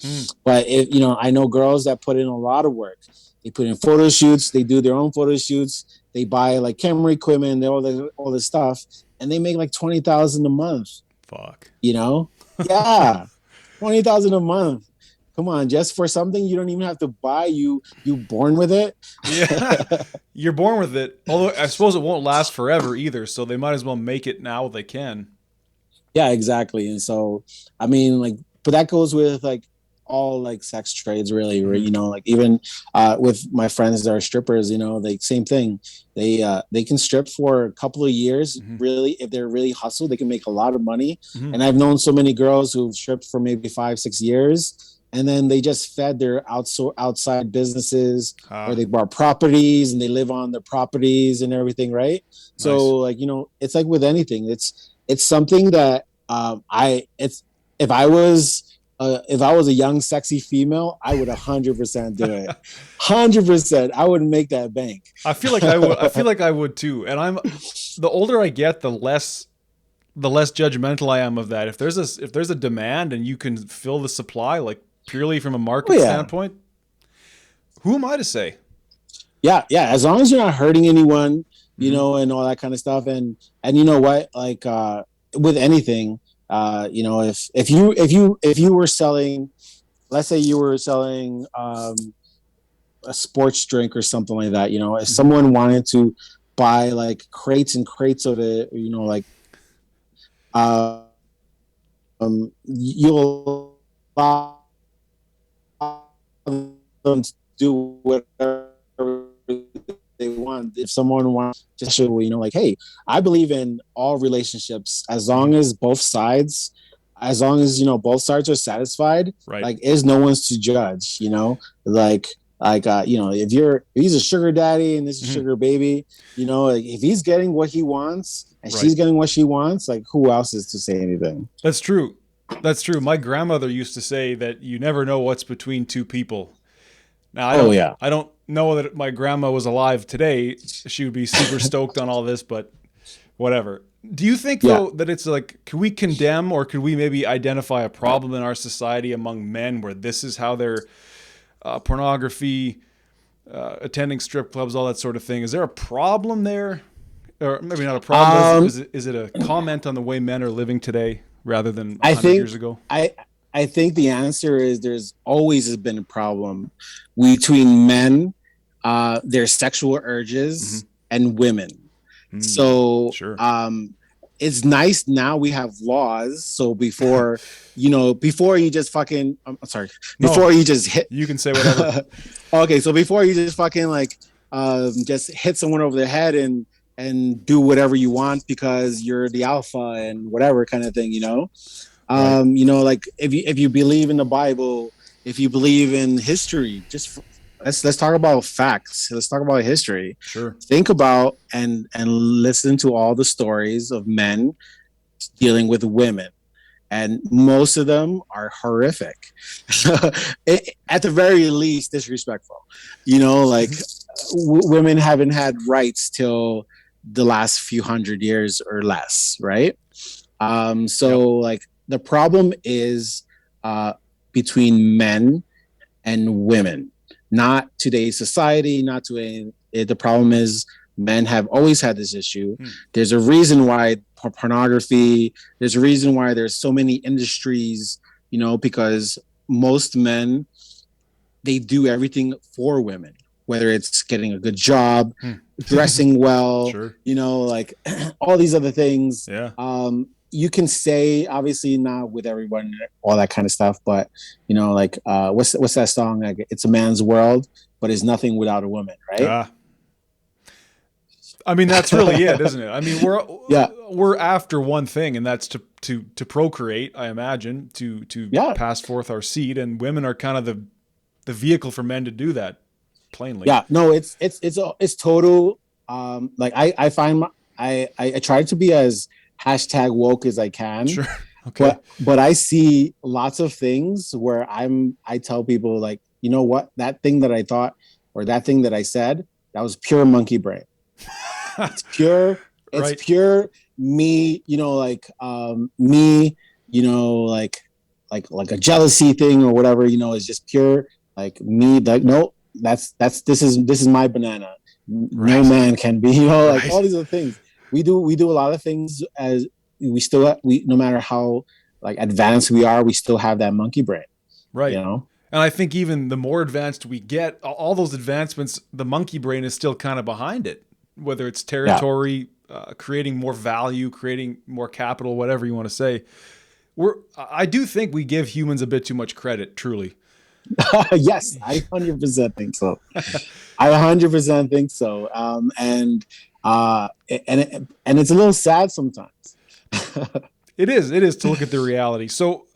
But if, you know, I know girls that put in a lot of work. They put in photo shoots, they do their own photo shoots, they buy like camera equipment, all this stuff, and they make like 20,000 a month. Fuck. You know? Yeah. 20,000 a month. Come on, just for something you don't even have to buy. You born with it. Yeah, you're born with it. Although I suppose it won't last forever either, so they might as well make it now they can. Yeah, exactly. And so, I mean, like, but that goes with like all like sex trades, really. You know, like even with my friends that are strippers, you know, like same thing. They can strip for a couple of years. Really, if they're really hustle, they can make a lot of money. And I've known so many girls who've stripped for maybe 5-6 years, and then they just fed their outside businesses, or they bought properties and they live on the properties and everything, right? Nice. So like, you know, it's like with anything, it's something that if I was a young sexy female, I would 100% do it. 100%. I would make that bank. I feel like I would. I feel like I would too. And the older I get, the less judgmental I am of that. If there's a demand and you can fill the supply, like purely from a market standpoint, who am I to say? Yeah. As long as you're not hurting anyone, you know, and all that kind of stuff. And you know what, like with anything, you know, if you were selling, let's say you were selling a sports drink or something like that, you know, if someone wanted to buy like crates and crates of it, you know, like you'll allow them to do whatever they want. If someone wants to show, you know, like, hey, I believe in all relationships as long as you know both sides are satisfied. Right. Like, is no one's to judge, you know, like you know, if he's a sugar daddy and this is sugar baby, you know, like if he's getting what he wants and she's getting what she wants, like who else is to say anything? That's true. My grandmother used to say that you never know what's between two people. Now I don't know that my grandma was alive today. She would be super stoked on all this, but whatever. Do you think Yeah. though that it's like, can we condemn or could we maybe identify a problem in our society among men where this is how they're pornography, attending strip clubs, all that sort of thing? Is there a problem there? Or maybe not a problem. Is it a comment on the way men are living today rather than 100 years ago? I think the answer is there's always been a problem between men, their sexual urges, and women. So sure. It's nice now we have laws. So before you just fucking, I'm sorry, before you just hit, you can say whatever. Okay, so before you just fucking like just hit someone over the head and do whatever you want because you're the alpha and whatever kind of thing, Right. Like if you believe in the Bible, if you believe in history, just let's talk about facts. Let's talk about history. Sure. Think about and listen to all the stories of men dealing with women, and most of them are horrific. At the very least, disrespectful. Like women haven't had rights till the last few hundred years or less, right? Like the problem is between men and women, not today's society, not today. The problem is men have always had this issue. There's a reason why pornography, there's a reason why there's so many industries, because most men, they do everything for women, whether it's getting a good job, dressing well, sure. Like all these other things. Yeah. You can say, obviously not with everyone, all that kind of stuff, but like what's that song? Like, it's a man's world, but it's nothing without a woman, right? I mean, that's really it, isn't it? I mean, we're after one thing, and that's to procreate, I imagine, to pass forth our seed, and women are kind of the vehicle for men to do that, plainly. Yeah, no, it's total. Like I find I try to be as hashtag woke as I can. Sure. Okay. But I see lots of things where I tell people, like, you know what, that thing that I thought or that thing that I said, that was pure monkey brain. It's pure. It's right. pure me. Me. Like a jealousy thing or whatever. Is just pure like me. Like, no, this is my banana. Right. No man can be. Like right. All these other things. We do a lot of things as we no matter how like advanced we are, we still have that monkey brain. Right. And I think even the more advanced we get, all those advancements, the monkey brain is still kind of behind it, whether it's territory, creating more value, creating more capital, whatever you want to say. I do think we give humans a bit too much credit, truly. Yes, I 100% think so. I 100% think so. And it's a little sad sometimes. It is to look at the reality. So,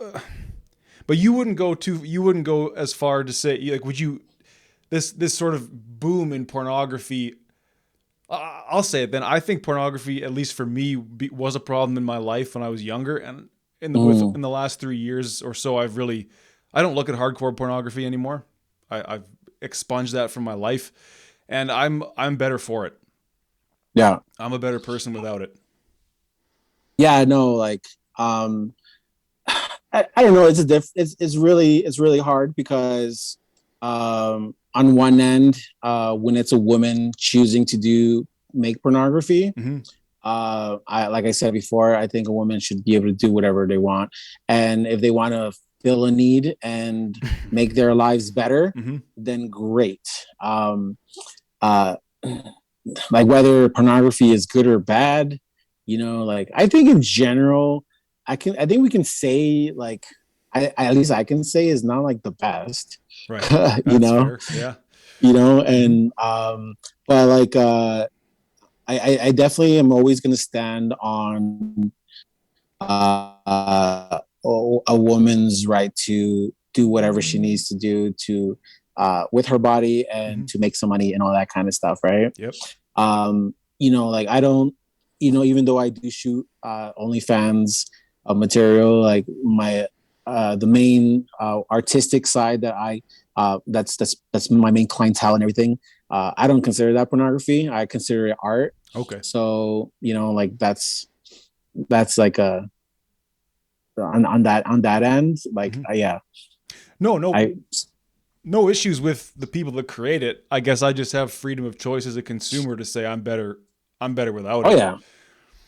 but you wouldn't go as far to say, like, would you, this sort of boom in pornography, I'll say it then. I think pornography, at least for me, was a problem in my life when I was younger. And in the last 3 years or so, I don't look at hardcore pornography anymore. I've expunged that from my life, and I'm better for it. Yeah. I'm a better person without it. Yeah, no, like, I don't know. It's really hard because, on one end, when it's a woman choosing to make pornography, like I said before, I think a woman should be able to do whatever they want. And if they want to fill a need and make their lives better, then great. Like whether pornography is good or bad, like I think in general, I think we can say, like, at least I can say is not like the best, right? Fair. Yeah. And but like I definitely am always going to stand on a woman's right to do whatever she needs to do to with her body and to make some money and all that kind of stuff, right? Yep. Like I don't, even though I do shoot OnlyFans material, like my the main artistic side that that's my main clientele and everything. I don't consider that pornography. I consider it art. Okay. So, like that's like a on that end, like Mhm. yeah, No, no, I no issues with the people that create it. I guess I just have freedom of choice as a consumer to say I'm better. I'm better without oh it. yeah,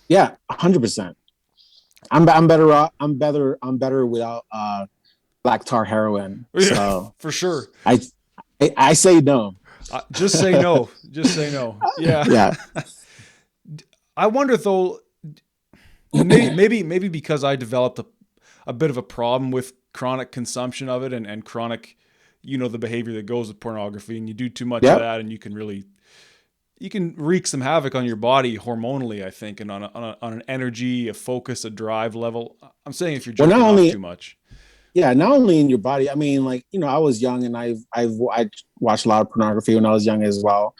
yeah, 100%. I'm better I'm better without black tar heroin. Yeah, So for sure. I I say no. Just say no. Just say no. Yeah. Yeah. I wonder though, maybe because I developed a bit of a problem with chronic consumption of it and chronic, the behavior that goes with pornography, and you do too much of Yep. that and you can wreak some havoc on your body hormonally, I think, and on an energy, a focus, a drive level. I'm saying if you're Well, not jerking off too only much. yeah, not only in your body. I mean, like I was young and I watched a lot of pornography when I was young as well.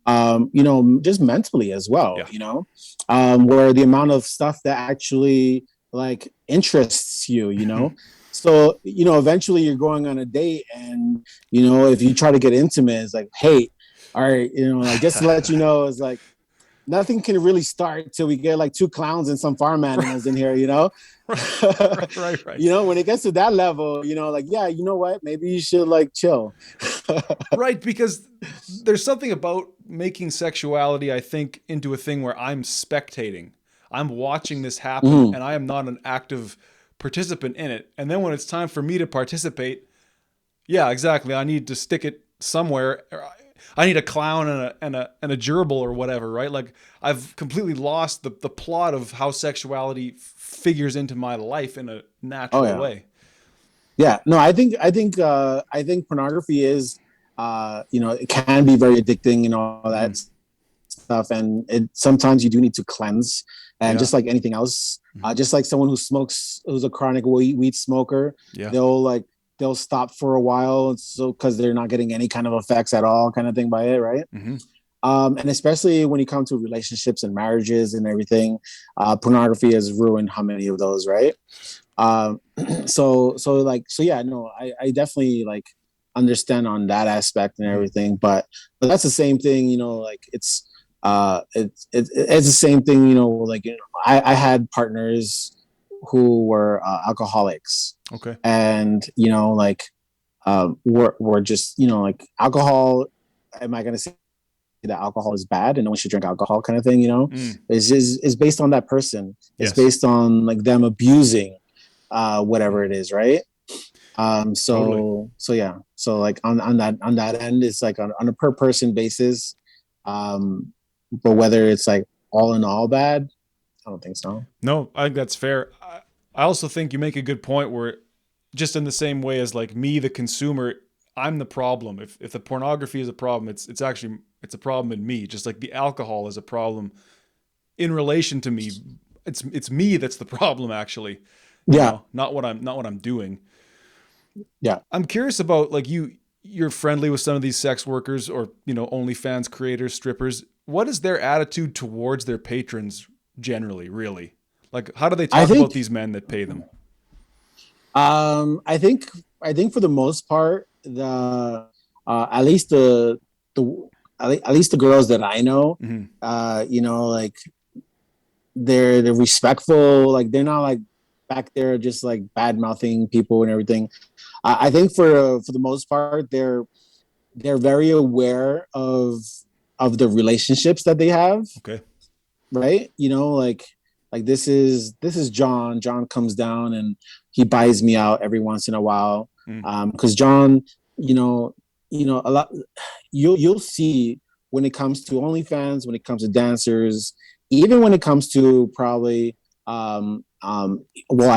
Mm-hmm. Just mentally as well. Yeah. Where the amount of stuff that actually like interests you. So eventually you're going on a date, and if you try to get intimate, it's like, hey, all right, like just to let you know, it's like nothing can really start till we get like two clowns and some farm animals in here, Right. when it gets to that level, like, yeah, you know what? Maybe you should like chill. Right, because there's something about making sexuality, I think, into a thing where I'm spectating. I'm watching this happen Mhm. and I am not an active participant in it. And then when it's time for me to participate, yeah, exactly. I need to stick it somewhere. I need a clown and a gerbil or whatever, right? Like I've completely lost the plot of how sexuality figures into my life in a Oh natural yeah. way. Yeah. No, I think pornography is, it can be very addicting and all Mm-hmm. that stuff. And sometimes you do need to cleanse. And Yeah. just like anything else, Mm-hmm. just like someone who's a chronic weed smoker, Yeah. they'll like, they'll stop for a while. So, cause they're not getting any kind of effects at all kind of thing by it. Right. Mm-hmm. And especially when you come to relationships and marriages and everything, pornography has ruined how many of those, right? Um, so yeah, no, I definitely like understand on that aspect and Mm-hmm. everything, but that's the same thing, like it's the same thing, like I had partners who were alcoholics, Okay. and like were just like alcohol. Am I gonna say that alcohol is bad and no one should drink alcohol kind of thing, Mm. is based on that person. It's Yes. based on like them abusing whatever Mm. it is, right? Totally. So yeah, so like on that end, it's like on a per person basis. But whether it's like all in all bad, I don't think so. No, I think that's fair. I also think you make a good point where just in the same way as like me, the consumer, I'm the problem. If the pornography is a problem, it's actually it's a problem in me. Just like the alcohol is a problem in relation to me. It's me that's the problem actually. Yeah, Not what I'm doing. yeah. I'm curious about like you're friendly with some of these sex workers or OnlyFans creators, strippers. What is their attitude towards their patrons generally, really? Like how do they I talk about think these men that pay them? I think for the most part, the at least the at least the girls that I know, Mm-hmm. like they're respectful. Like they're not like back there just like bad mouthing people and everything. I think for the most part, they're very aware of the relationships that they have, Okay. right? Like this is John. John comes down and he buys me out every once in a while. Mm. Because John, you know, a lot you'll see when it comes to OnlyFans, when it comes to dancers, even when it comes to probably well,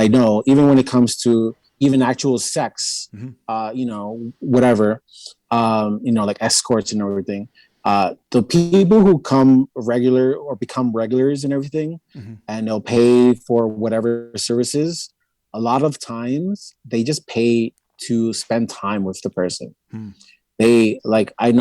I know, even when it comes to even actual sex, Mm-hmm. whatever, like escorts and everything. The people who come regular or become regulars and everything, Mm-hmm. and they'll pay for whatever services, a lot of times they just pay to spend time with the person. Mm-hmm. They like I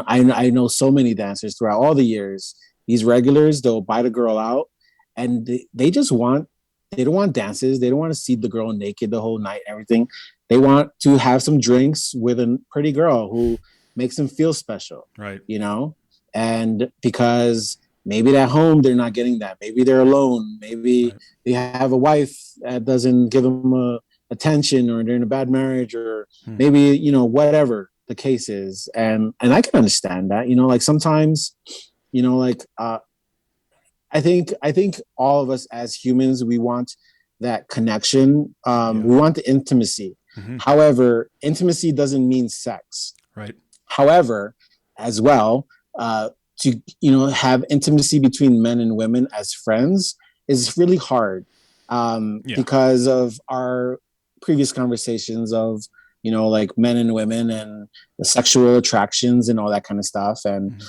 know so many dancers throughout all the years. These regulars, they'll buy the girl out, and they just want they don't want dances. They don't want to see the girl naked the whole night. Everything. They want to have some drinks with a pretty girl who makes them feel special. Right. You know. And because maybe at home they're not getting that. Maybe they're alone. Maybe Right. they have a wife that doesn't give them attention, or they're in a bad marriage, or maybe, you know, whatever the case is. And I can understand that, you know, like sometimes, you know, like I think all of us as humans, we want that connection. We want the intimacy. Mm-hmm. However, intimacy doesn't mean sex. Right. However, as well, to, you know, have intimacy between men and women as friends is really hard, because of our previous conversations of, you know, like men and women and the sexual attractions and all that kind of stuff. And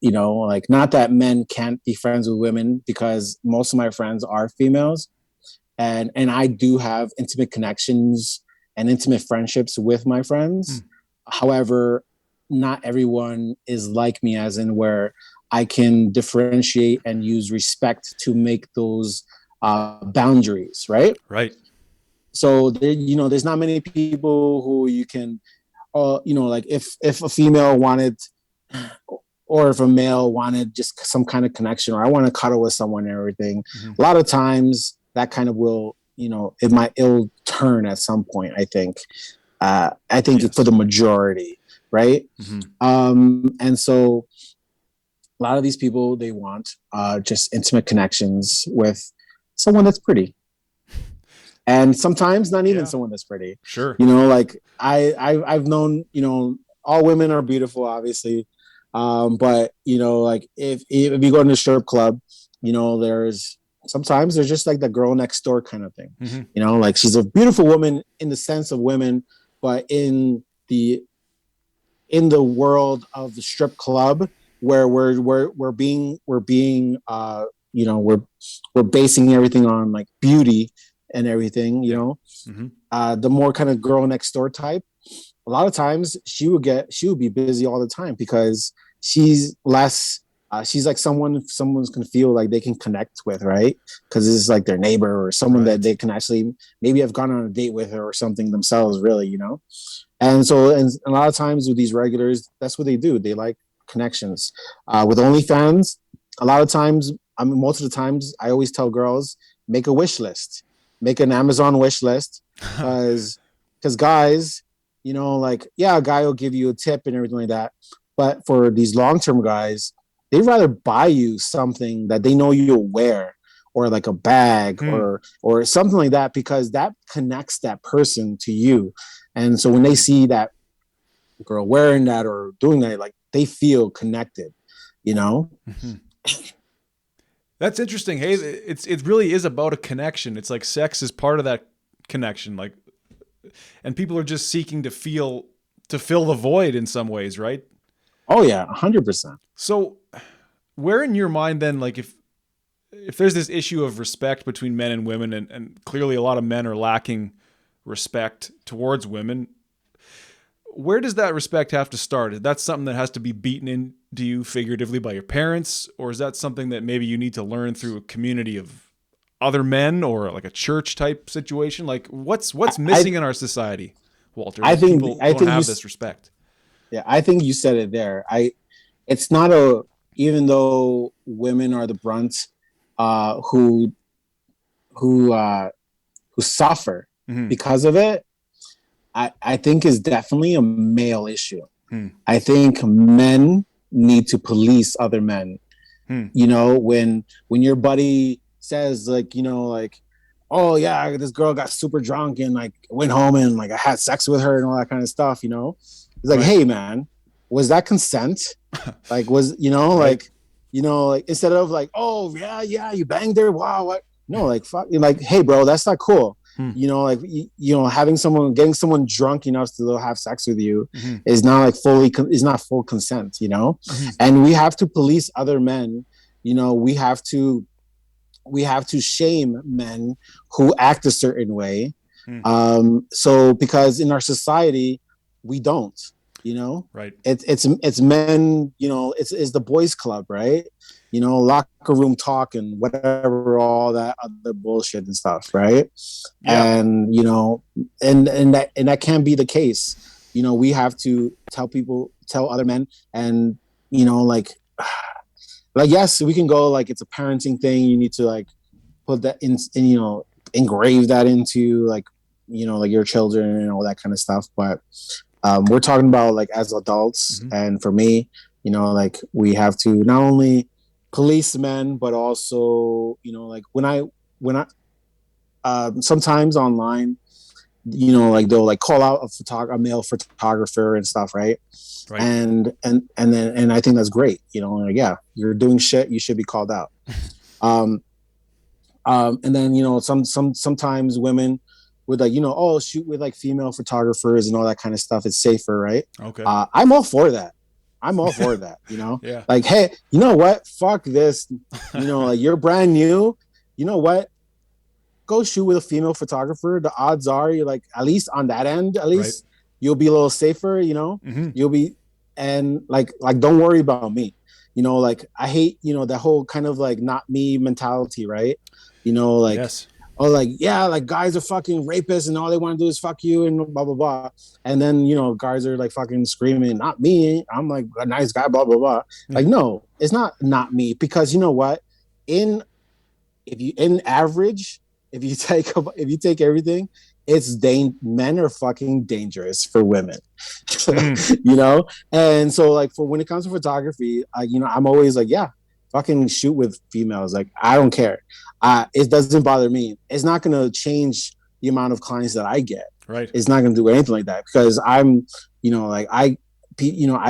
you know, like, not that men can't be friends with women, because most of my friends are females, and I do have intimate connections and intimate friendships with my friends. However, not everyone is like me, as in where I can differentiate and use respect to make those boundaries, right? Right. So there, you know, there's not many people who you can, you know, like if a female wanted, or if a male wanted just some kind of connection, or I want to cuddle with someone and everything, a lot of times that kind of will, you know, it'll turn at some point. I think for the majority, right? And so a lot of these people, they want just intimate connections with someone that's pretty. And sometimes not even someone that's pretty. Sure. You know, like I've known, you know, all women are beautiful, obviously. But, you know, like if you go to a strip club, you know, sometimes there's just like the girl next door kind of thing. You know, like she's a beautiful woman in the sense of women, but in the world of the strip club, where we're being you know, we're basing everything on like beauty and everything, you know, the more kind of girl next door type, a lot of times she would be busy all the time, because she's less she's like someone's can feel like they can connect with, right? Because it's like their neighbor, or someone that they can actually maybe have gone on a date with her or something themselves, really, you know. And so, and a lot of times with these regulars, that's what they do. They like connections. With OnlyFans, a lot of times, I mean, most of the times, I always tell girls, make a wish list, make an Amazon wish list, because guys, you know, like, yeah, a guy will give you a tip and everything like that, but for these long-term guys, they'd rather buy you something that they know you'll wear, or like a bag, or something like that, because that connects that person to you. And so when they see that girl wearing that or doing that, like, they feel connected, you know? That's interesting. Hey, it really is about a connection. It's like sex is part of that connection. Like, and people are just seeking to fill the void in some ways, right? Oh yeah, 100%. So where in your mind then, like, if there's this issue of respect between men and women, and clearly a lot of men are lacking respect towards women, where does that respect have to start? Is that something that has to be beaten into you figuratively by your parents? Or is that something that maybe you need to learn through a community of other men, or like a church type situation? Like, what's missing in our society, Walter? I think people don't have this respect. Yeah, I think you said it there. It's not even though women are the brunt, who suffer because of it, I think is definitely a male issue. I think men need to police other men. You know, when your buddy says, like, you know, like, oh yeah, this girl got super drunk and like went home and like I had sex with her and all that kind of stuff, you know, it's like, hey man, was that consent? Like, was, you know, like, you know, like, instead of like, oh yeah, you banged her, wow, what? No, like, fuck, like, hey bro, that's not cool. You know, like, you know, getting someone drunk enough to have sex with you is not like is not full consent, you know. And we have to police other men. You know, we have to shame men who act a certain way. So because in our society, we don't, you know, right? It's men, you know, it's the boys club, right? You know, locker room talk and whatever, all that other bullshit and stuff, right? And, you know, and that can't be the case. You know, we have to tell other men, and, you know, like, like, yes, we can go like it's a parenting thing. You need to like put that in engrave that into like, like your children and all that kind of stuff. But we're talking about like as adults, Mm-hmm. and for me, like we have to not only police men, but also, like when I sometimes online, like they'll like call out a male photographer and stuff, right? Right. And I think that's great. Like, yeah, you're doing shit, you should be called out. Um, and then sometimes women would like oh, shoot with like female photographers and all that kind of stuff. It's safer, right? Okay. I'm all for that. I'm all for that. Yeah. Like, hey, you know what? Fuck this. Like you're brand new. You know what? Go shoot with a female photographer. The odds are you're like, at least on that end, at Right. least you'll be a little safer. Mm-hmm. You'll be, and like don't worry about me. Like I hate that whole kind of like not me mentality, right? Like, Yes. oh, like, yeah, like guys are fucking rapists and all they want to do is fuck you and blah blah blah. And then guys are like fucking screaming, not me. I'm like a nice guy, blah blah blah. Yeah. Like, no, it's not me, because you know what? In average, if you take everything, men are fucking dangerous for women. And so like for when it comes to photography, I'm always like, yeah, fucking shoot with females. Like, I don't care. It doesn't bother me. It's not gonna change the amount of clients that I get. Right. It's not gonna do anything like that, because I'm like I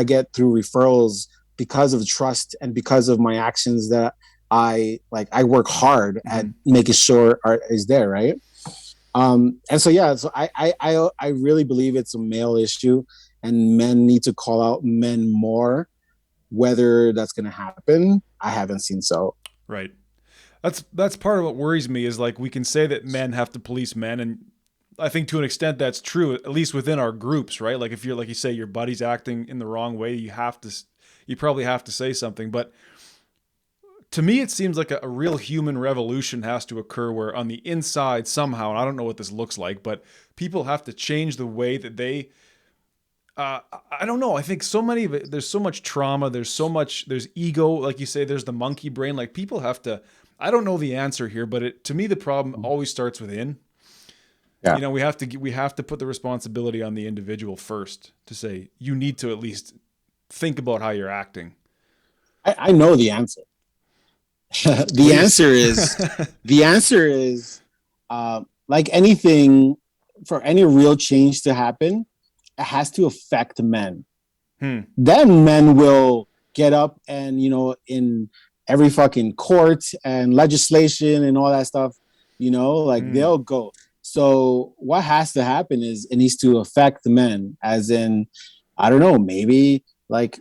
get through referrals because of trust and because of my actions that I work hard at making sure art is there, right? And so yeah, so I really believe it's a male issue, and men need to call out men more. Whether that's going to happen, I haven't seen so. Right. That's part of what worries me, is like we can say that men have to police men, and I think to an extent that's true, at least within our groups, right? Like if you're, like you say, your buddy's acting in the wrong way, you probably have to say something. But to me, it seems like a real human revolution has to occur where on the inside somehow, and I don't know what this looks like, but people have to change the way that they, I don't know. I think so many of it, there's so much trauma. There's ego. Like you say, there's the monkey brain. Like people have to, I don't know the answer here, but to me, the problem always starts within. Yeah. We have to put the responsibility on the individual first to say, you need to at least think about how you're acting. I know the answer. The answer is like anything, for any real change to happen, it has to affect men. Then men will get up and in every fucking court and legislation and all that stuff, like they'll go. So what has to happen is it needs to affect the men, as in, I don't know, maybe like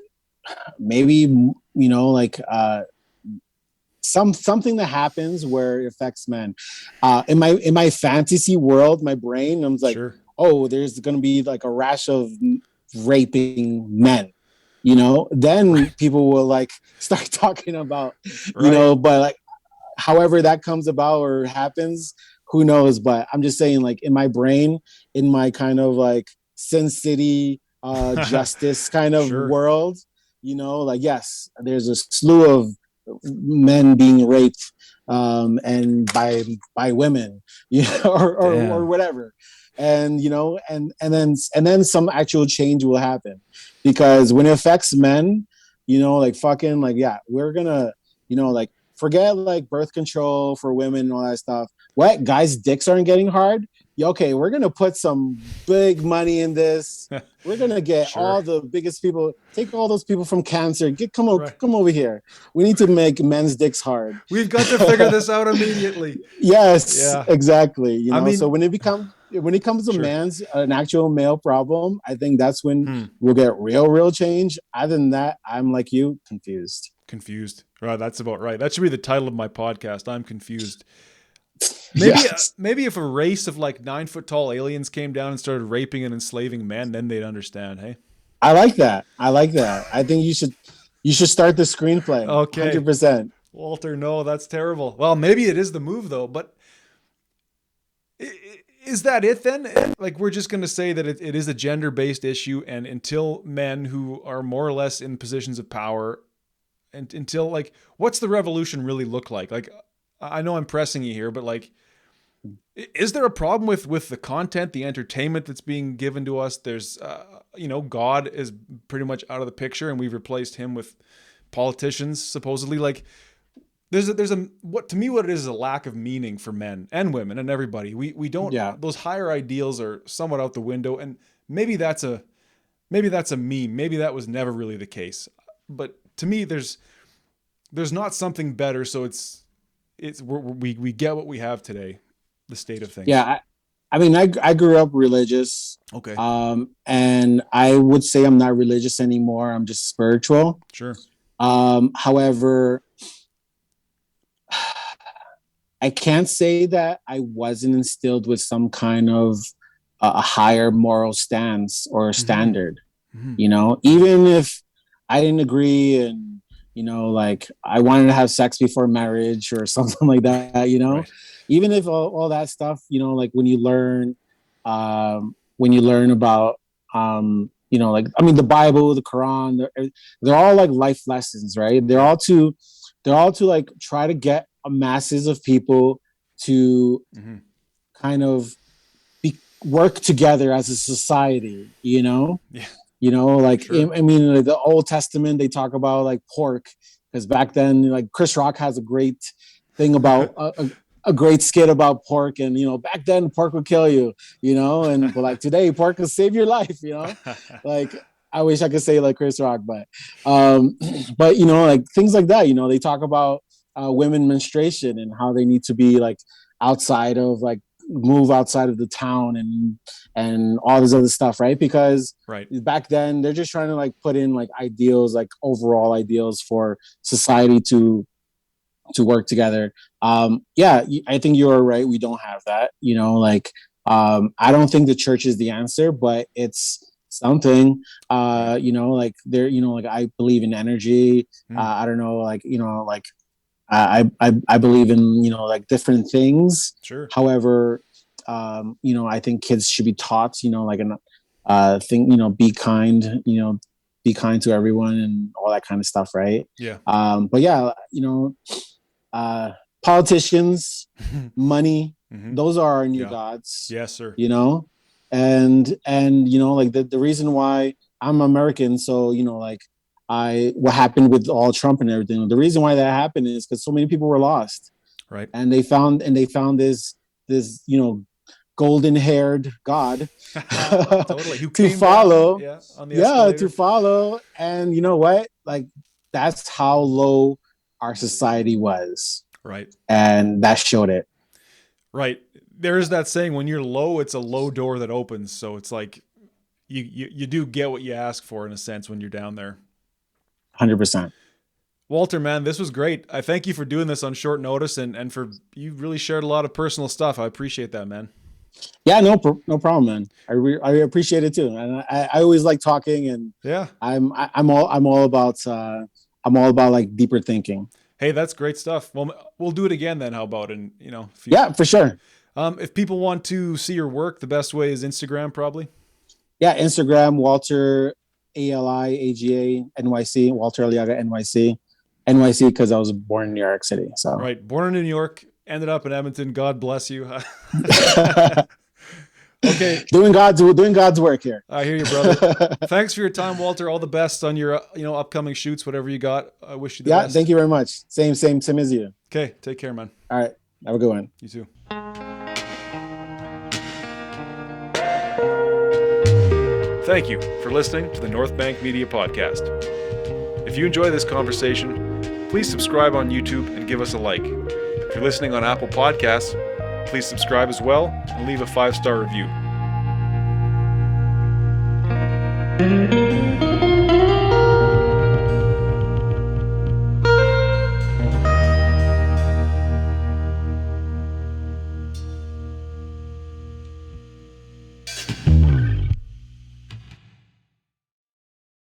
something that happens where it affects men. In my fantasy world, my brain, I'm like, Sure. Oh, there's gonna be like a rash of raping men. Then people will like start talking about, Right. but like however that comes about or happens, who knows? But I'm just saying, like in my brain, in my kind of like Sin City justice kind of Sure. world, like yes, there's a slew of men being raped and by women, or whatever. And and then some actual change will happen, because when it affects men, like fucking like, yeah, we're gonna like forget like birth control for women and all that stuff. What, guys' dicks aren't getting hard? Okay, we're gonna put some big money in this. We're gonna get Sure. all the biggest people. Take all those people from cancer. Come Right. over here. We need to make men's dicks hard. We've got to figure this out immediately. Yes, Yeah. exactly. I mean, so when it comes to sure. an actual male problem, I think that's when we'll get real change. Other than that, I'm like you, confused. Confused. Right. That's about right. That should be the title of my podcast. I'm confused. Maybe if a race of like 9 foot tall aliens came down and started raping and enslaving men, then they'd understand. Hey, I like that. I think you should start the screenplay. Okay. 100%. Walter, no, that's terrible. Well, maybe it is the move though, but is that it then? Like we're just going to say that it is a gender based issue, and until men who are more or less in positions of power and until like, what's the revolution really look like? Like, I know I'm pressing you here, but like, is there a problem with the content, the entertainment that's being given to us? There's, God is pretty much out of the picture, and we've replaced him with politicians, supposedly. Like, there's a what to me what it is a lack of meaning for men and women and everybody. We don't. Yeah. Those higher ideals are somewhat out the window, and maybe that's a meme. Maybe that was never really the case. But to me, there's not something better. So we get what we have today. The state of things. Yeah, I mean, I grew up religious. Okay. And I would say I'm not religious anymore. I'm just spiritual. Sure. However, I can't say that I wasn't instilled with some kind of a higher moral stance or standard. Mm-hmm. You know, even if I didn't agree and, like I wanted to have sex before marriage or something like that, Right. Even if all that stuff, like when you learn about, like, I mean, the Bible, the Quran, they're all like life lessons, right? They're all to like try to get masses of people to kind of work together as a society, Yeah. Like, Sure. I mean, like the Old Testament, they talk about like pork, because back then, like Chris Rock has a great thing about a great skit about pork, and back then pork would kill you, but like today pork will save your life, like I wish I could say like Chris Rock, but like things like that, they talk about women menstruation and how they need to be like outside of like move outside of the town and all this other stuff, right? Because right. back then they're just trying to like put in like ideals, like overall ideals for society to work together. I think you're right. We don't have that, like, I don't think the church is the answer, but it's something, like there, like I believe in energy. I don't know, like, like I believe in, like different things. Sure. However, I think kids should be taught, like an thing, be kind, be kind to everyone and all that kind of stuff, right? Yeah. But yeah, politicians, money, those are our new gods. Yes, sir. And like the reason why I'm American, so like what happened with all Trump and everything, the reason why that happened is because so many people were lost, right? And they found this golden haired god totally. Who to follow down, on the escalator. To follow. And you know what, like that's how low our society was, right? And that showed it. Right. There is that saying, when you're low, it's a low door that opens. So it's like you do get what you ask for in a sense when you're down there. 100%. Walter, man, this was great. I thank you for doing this on short notice, and for you really shared a lot of personal stuff. I appreciate that, man. Yeah, no problem, man. I appreciate it too, and I always like talking, and yeah, I'm all about like deeper thinking. Hey, that's great stuff. Well, we'll do it again then. How about yeah, for sure. If people want to see your work, the best way is Instagram, probably. Yeah, Instagram, Walter Aliaga NYC, Walter Aliaga NYC, because I was born in New York City. So right, born in New York, ended up in Edmonton. God bless you. Okay, doing God's work here. I hear you, brother. Thanks for your time, Walter. All the best on your upcoming shoots, whatever you got. I wish you the best. Yeah, thank you very much. Same as you. Okay, take care, man. All right, have a good one. You too. Thank you for listening to the North Bank Media Podcast. If you enjoy this conversation, please subscribe on YouTube and give us a like. If you're listening on Apple Podcasts, please subscribe as well and leave a 5-star review.